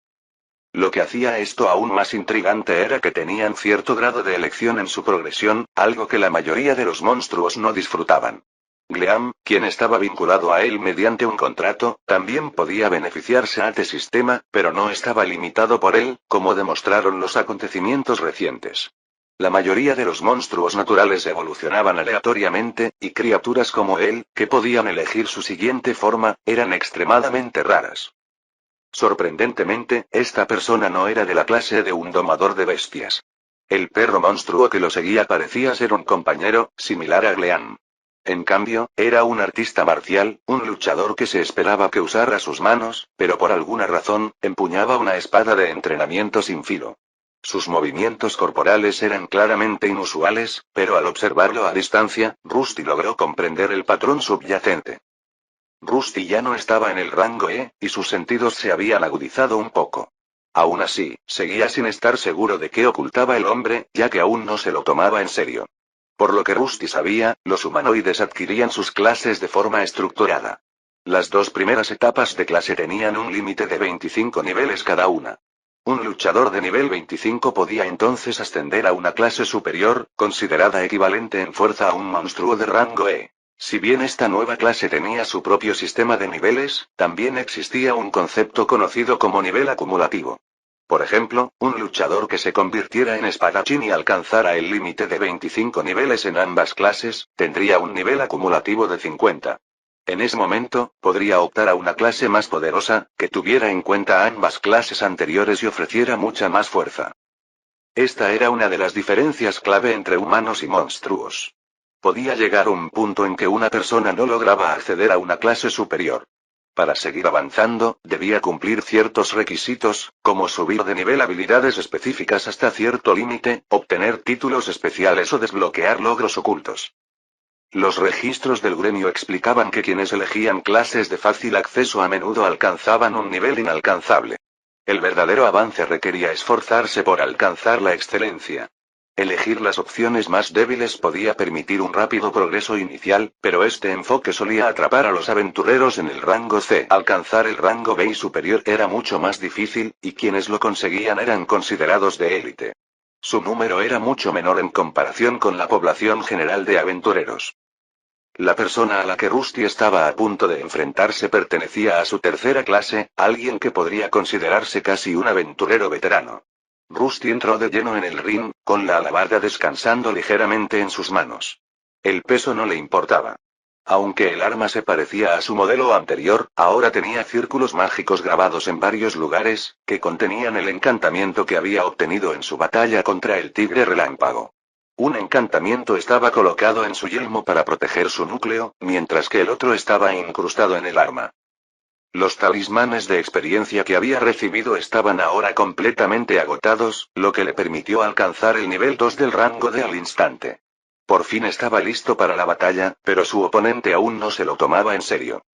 Lo que hacía esto aún más intrigante era que tenían cierto grado de elección en su progresión, algo que la mayoría de los monstruos no disfrutaban. Gleam, quien estaba vinculado a él mediante un contrato, también podía beneficiarse de este sistema, pero no estaba limitado por él, como demostraron los acontecimientos recientes. La mayoría de los monstruos naturales evolucionaban aleatoriamente, y criaturas como él, que podían elegir su siguiente forma, eran extremadamente raras. Sorprendentemente, esta persona no era de la clase de un domador de bestias. El perro monstruo que lo seguía parecía ser un compañero, similar a Gleam. En cambio, era un artista marcial, un luchador que se esperaba que usara sus manos, pero por alguna razón, empuñaba una espada de entrenamiento sin filo. Sus movimientos corporales eran claramente inusuales, pero al observarlo a distancia, Rusty logró comprender el patrón subyacente. Rusty ya no estaba en el rango E, y sus sentidos se habían agudizado un poco. Aún así, seguía sin estar seguro de qué ocultaba el hombre, ya que aún no se lo tomaba en serio. Por lo que Rusty sabía, los humanoides adquirían sus clases de forma estructurada. Las dos primeras etapas de clase tenían un límite de 25 niveles cada una. Un luchador de nivel 25 podía entonces ascender a una clase superior, considerada equivalente en fuerza a un monstruo de rango E. Si bien esta nueva clase tenía su propio sistema de niveles, también existía un concepto conocido como nivel acumulativo. Por ejemplo, un luchador que se convirtiera en espadachín y alcanzara el límite de 25 niveles en ambas clases, tendría un nivel acumulativo de 50. En ese momento, podría optar a una clase más poderosa, que tuviera en cuenta ambas clases anteriores y ofreciera mucha más fuerza. Esta era una de las diferencias clave entre humanos y monstruos. Podía llegar un punto en que una persona no lograba acceder a una clase superior. Para seguir avanzando, debía cumplir ciertos requisitos, como subir de nivel habilidades específicas hasta cierto límite, obtener títulos especiales o desbloquear logros ocultos. Los registros del gremio explicaban que quienes elegían clases de fácil acceso a menudo alcanzaban un nivel inalcanzable. El verdadero avance requería esforzarse por alcanzar la excelencia. Elegir las opciones más débiles podía permitir un rápido progreso inicial, pero este enfoque solía atrapar a los aventureros en el rango C. Alcanzar el rango B y superior era mucho más difícil, y quienes lo conseguían eran considerados de élite. Su número era mucho menor en comparación con la población general de aventureros. La persona a la que Rusty estaba a punto de enfrentarse pertenecía a su tercera clase, alguien que podría considerarse casi un aventurero veterano. Rusty entró de lleno en el ring, con la alabarda descansando ligeramente en sus manos. El peso no le importaba. Aunque el arma se parecía a su modelo anterior, ahora tenía círculos mágicos grabados en varios lugares, que contenían el encantamiento que había obtenido en su batalla contra el tigre relámpago. Un encantamiento estaba colocado en su yelmo para proteger su núcleo, mientras que el otro estaba incrustado en el arma. Los talismanes de experiencia que había recibido estaban ahora completamente agotados, lo que le permitió alcanzar el nivel 2 del rango de al instante. Por fin estaba listo para la batalla, pero su oponente aún no se lo tomaba en serio.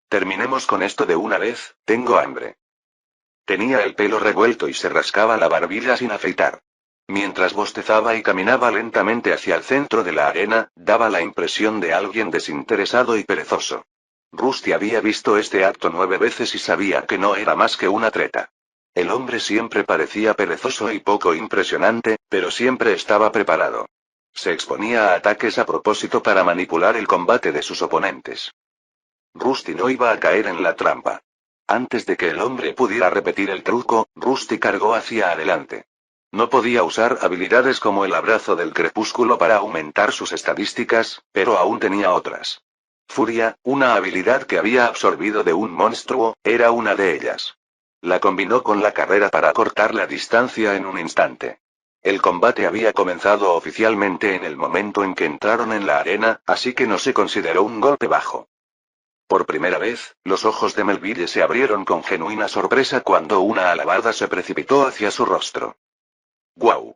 Terminemos con esto de una vez, tengo hambre. Tenía el pelo revuelto y se rascaba la barbilla sin afeitar. Mientras bostezaba y caminaba lentamente hacia el centro de la arena, daba la impresión de alguien desinteresado y perezoso. Rusty había visto este acto 9 veces y sabía que no era más que una treta. El hombre siempre parecía perezoso y poco impresionante, pero siempre estaba preparado. Se exponía a ataques a propósito para manipular el combate de sus oponentes. Rusty no iba a caer en la trampa. Antes de que el hombre pudiera repetir el truco, Rusty cargó hacia adelante. No podía usar habilidades como el abrazo del crepúsculo para aumentar sus estadísticas, pero aún tenía otras. Furia, una habilidad que había absorbido de un monstruo, era una de ellas. La combinó con la carrera para cortar la distancia en un instante. El combate había comenzado oficialmente en el momento en que entraron en la arena, así que no se consideró un golpe bajo. Por primera vez, los ojos de Melville se abrieron con genuina sorpresa cuando una alabarda se precipitó hacia su rostro. ¡Guau!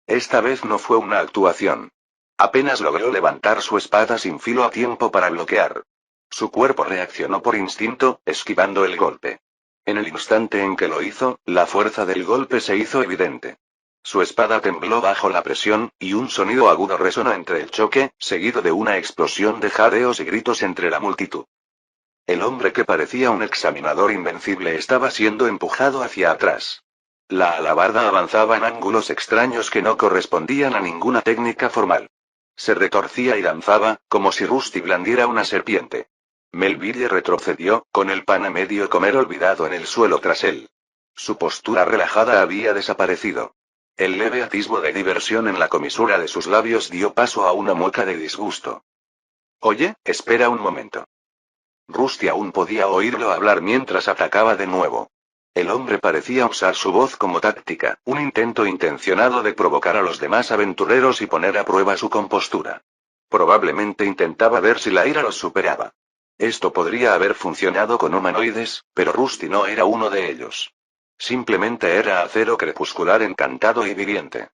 Esta vez no fue una actuación. Apenas logró levantar su espada sin filo a tiempo para bloquear. Su cuerpo reaccionó por instinto, esquivando el golpe. En el instante en que lo hizo, la fuerza del golpe se hizo evidente. Su espada tembló bajo la presión, y un sonido agudo resonó entre el choque, seguido de una explosión de jadeos y gritos entre la multitud. El hombre que parecía un examinador invencible estaba siendo empujado hacia atrás. La alabarda avanzaba en ángulos extraños que no correspondían a ninguna técnica formal. Se retorcía y danzaba, como si Rusty blandiera una serpiente. Melville retrocedió, con el pan a medio comer olvidado en el suelo tras él. Su postura relajada había desaparecido. El leve atisbo de diversión en la comisura de sus labios dio paso a una mueca de disgusto. Oye, espera un momento. Rusty aún podía oírlo hablar mientras atacaba de nuevo. El hombre parecía usar su voz como táctica, un intento intencionado de provocar a los demás aventureros y poner a prueba su compostura. Probablemente intentaba ver si la ira los superaba. Esto podría haber funcionado con humanoides, pero Rusty no era uno de ellos. Simplemente era acero crepuscular encantado y viviente.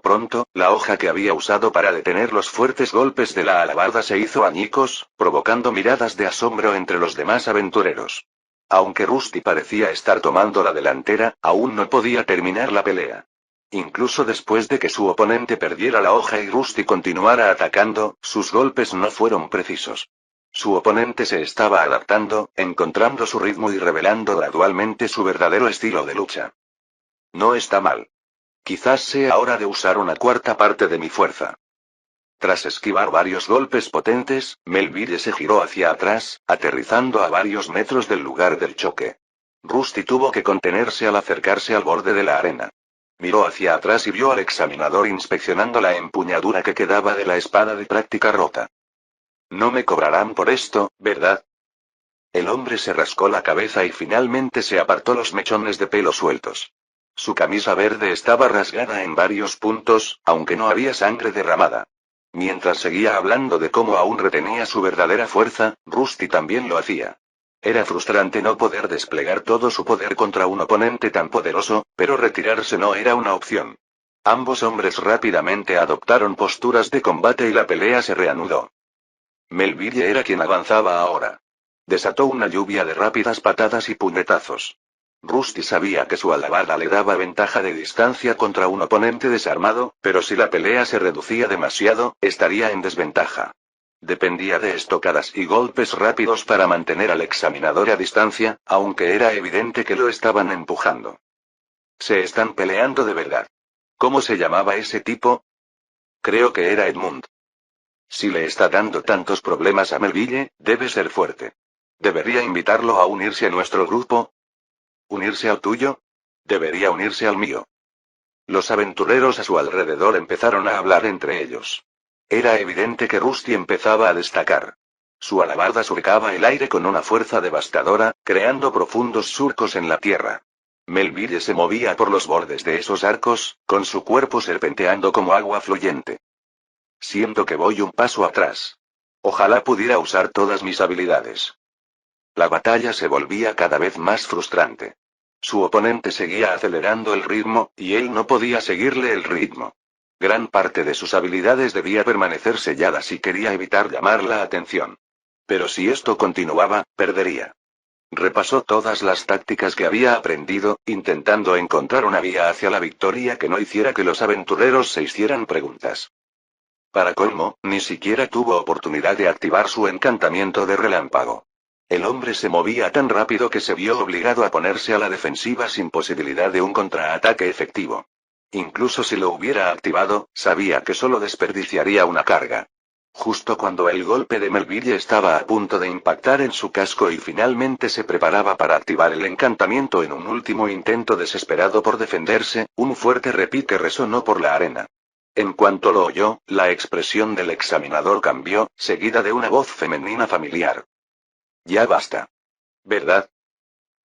Pronto, la hoja que había usado para detener los fuertes golpes de la alabarda se hizo añicos, provocando miradas de asombro entre los demás aventureros. Aunque Rusty parecía estar tomando la delantera, aún no podía terminar la pelea. Incluso después de que su oponente perdiera la hoja y Rusty continuara atacando, sus golpes no fueron precisos. Su oponente se estaba adaptando, encontrando su ritmo y revelando gradualmente su verdadero estilo de lucha. No está mal. Quizás sea hora de usar una cuarta parte de mi fuerza. Tras esquivar varios golpes potentes, Melville se giró hacia atrás, aterrizando a varios metros del lugar del choque. Rusty tuvo que contenerse al acercarse al borde de la arena. Miró hacia atrás y vio al examinador inspeccionando la empuñadura que quedaba de la espada de práctica rota. No me cobrarán por esto, ¿verdad? El hombre se rascó la cabeza y finalmente se apartó los mechones de pelo sueltos. Su camisa verde estaba rasgada en varios puntos, aunque no había sangre derramada. Mientras seguía hablando de cómo aún retenía su verdadera fuerza, Rusty también lo hacía. Era frustrante no poder desplegar todo su poder contra un oponente tan poderoso, pero retirarse no era una opción. Ambos hombres rápidamente adoptaron posturas de combate y la pelea se reanudó. Melville era quien avanzaba ahora. Desató una lluvia de rápidas patadas y puñetazos. Rusty sabía que su alabarda le daba ventaja de distancia contra un oponente desarmado, pero si la pelea se reducía demasiado, estaría en desventaja. Dependía de estocadas y golpes rápidos para mantener al examinador a distancia, aunque era evidente que lo estaban empujando. Se están peleando de verdad. ¿Cómo se llamaba ese tipo? Creo que era Edmund. Si le está dando tantos problemas a Melville, debe ser fuerte. ¿Debería invitarlo a unirse a nuestro grupo? ¿Unirse al tuyo? Debería unirse al mío. Los aventureros a su alrededor empezaron a hablar entre ellos. Era evidente que Rusty empezaba a destacar. Su alabarda surcaba el aire con una fuerza devastadora, creando profundos surcos en la tierra. Melville se movía por los bordes de esos arcos, con su cuerpo serpenteando como agua fluyente. Siento que voy un paso atrás. Ojalá pudiera usar todas mis habilidades. La batalla se volvía cada vez más frustrante. Su oponente seguía acelerando el ritmo, y él no podía seguirle el ritmo. Gran parte de sus habilidades debía permanecer selladas si quería evitar llamar la atención. Pero si esto continuaba, perdería. Repasó todas las tácticas que había aprendido, intentando encontrar una vía hacia la victoria que no hiciera que los aventureros se hicieran preguntas. Para colmo, ni siquiera tuvo oportunidad de activar su encantamiento de relámpago. El hombre se movía tan rápido que se vio obligado a ponerse a la defensiva sin posibilidad de un contraataque efectivo. Incluso si lo hubiera activado, sabía que solo desperdiciaría una carga. Justo cuando el golpe de Melville estaba a punto de impactar en su casco y finalmente se preparaba para activar el encantamiento en un último intento desesperado por defenderse, un fuerte repique resonó por la arena. En cuanto lo oyó, la expresión del examinador cambió, seguida de una voz femenina familiar. Ya basta. ¿Verdad?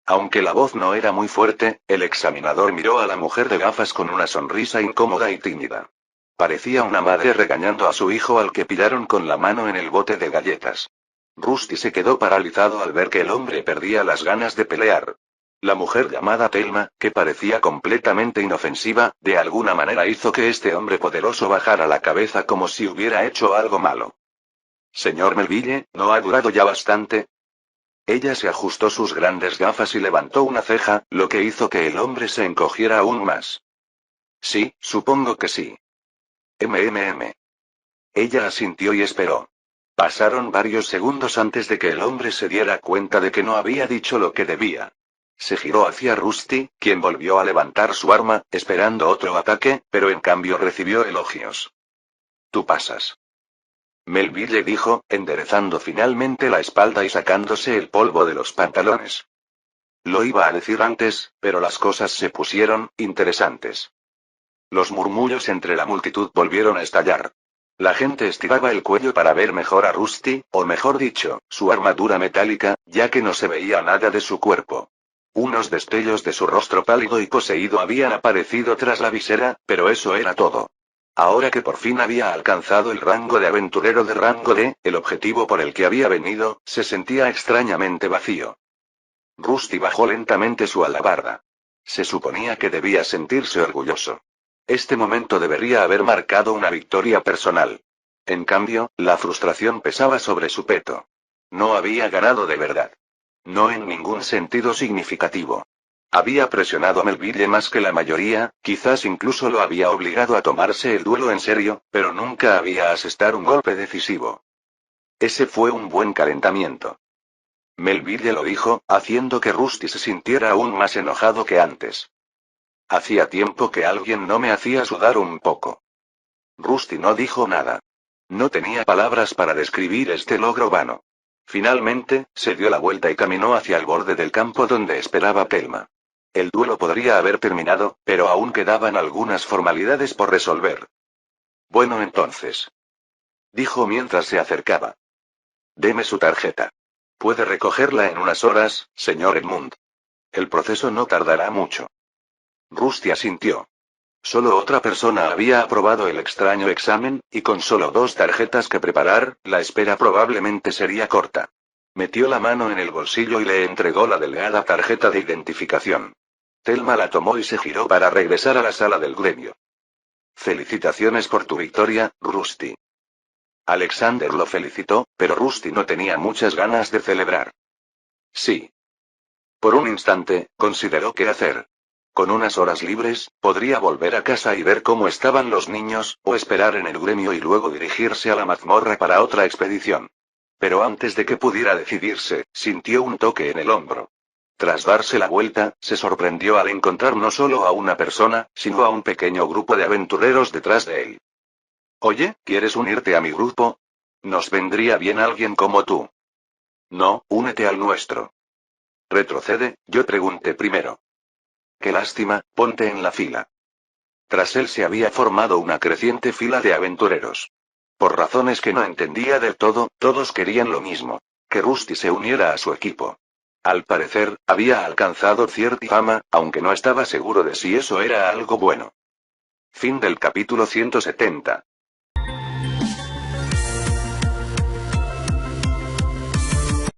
Aunque la voz no era muy fuerte, el examinador miró a la mujer de gafas con una sonrisa incómoda y tímida. Parecía una madre regañando a su hijo al que pillaron con la mano en el bote de galletas. Rusty se quedó paralizado al ver que el hombre perdía las ganas de pelear. La mujer llamada Thelma, que parecía completamente inofensiva, de alguna manera hizo que este hombre poderoso bajara la cabeza como si hubiera hecho algo malo. Señor Melville, ¿no ha durado ya bastante? Ella se ajustó sus grandes gafas y levantó una ceja, lo que hizo que el hombre se encogiera aún más. Sí, supongo que sí. MMM. Ella asintió y esperó. Pasaron varios segundos antes de que el hombre se diera cuenta de que no había dicho lo que debía. Se giró hacia Rusty, quien volvió a levantar su arma, esperando otro ataque, pero en cambio recibió elogios. Tú pasas. Melville dijo, enderezando finalmente la espalda y sacándose el polvo de los pantalones. Lo iba a decir antes, pero las cosas se pusieron interesantes. Los murmullos entre la multitud volvieron a estallar. La gente estiraba el cuello para ver mejor a Rusty, o mejor dicho, su armadura metálica, ya que no se veía nada de su cuerpo. Unos destellos de su rostro pálido y poseído habían aparecido tras la visera, pero eso era todo. Ahora que por fin había alcanzado el rango de aventurero de rango D, el objetivo por el que había venido, se sentía extrañamente vacío. Rusty bajó lentamente su alabarda. Se suponía que debía sentirse orgulloso. Este momento debería haber marcado una victoria personal. En cambio, la frustración pesaba sobre su peto. No había ganado de verdad. No en ningún sentido significativo. Había presionado a Melville más que la mayoría, quizás incluso lo había obligado a tomarse el duelo en serio, pero nunca había asestar un golpe decisivo. Ese fue un buen calentamiento. Melville lo dijo, haciendo que Rusty se sintiera aún más enojado que antes. Hacía tiempo que alguien no me hacía sudar un poco. Rusty no dijo nada. No tenía palabras para describir este logro vano. Finalmente, se dio la vuelta y caminó hacia el borde del campo donde esperaba Thelma. El duelo podría haber terminado, pero aún quedaban algunas formalidades por resolver. Bueno entonces. Dijo mientras se acercaba. Deme su tarjeta. Puede recogerla en unas horas, señor Edmund. El proceso no tardará mucho. Rusty asintió. Solo otra persona había aprobado el extraño examen, y con solo 2 tarjetas que preparar, la espera probablemente sería corta. Metió la mano en el bolsillo y le entregó la delgada tarjeta de identificación. Thelma la tomó y se giró para regresar a la sala del gremio. Felicitaciones por tu victoria, Rusty. Alexander lo felicitó, pero Rusty no tenía muchas ganas de celebrar. Sí. Por un instante, consideró qué hacer. Con unas horas libres, podría volver a casa y ver cómo estaban los niños, o esperar en el gremio y luego dirigirse a la mazmorra para otra expedición. Pero antes de que pudiera decidirse, sintió un toque en el hombro. Tras darse la vuelta, se sorprendió al encontrar no solo a una persona, sino a un pequeño grupo de aventureros detrás de él. Oye, ¿quieres unirte a mi grupo? Nos vendría bien alguien como tú. No, únete al nuestro. Retrocede, yo pregunté primero. Qué lástima, ponte en la fila. Tras él se había formado una creciente fila de aventureros. Por razones que no entendía del todo, todos querían lo mismo. Que Rusty se uniera a su equipo. Al parecer, había alcanzado cierta fama, aunque no estaba seguro de si eso era algo bueno. Fin del capítulo 170.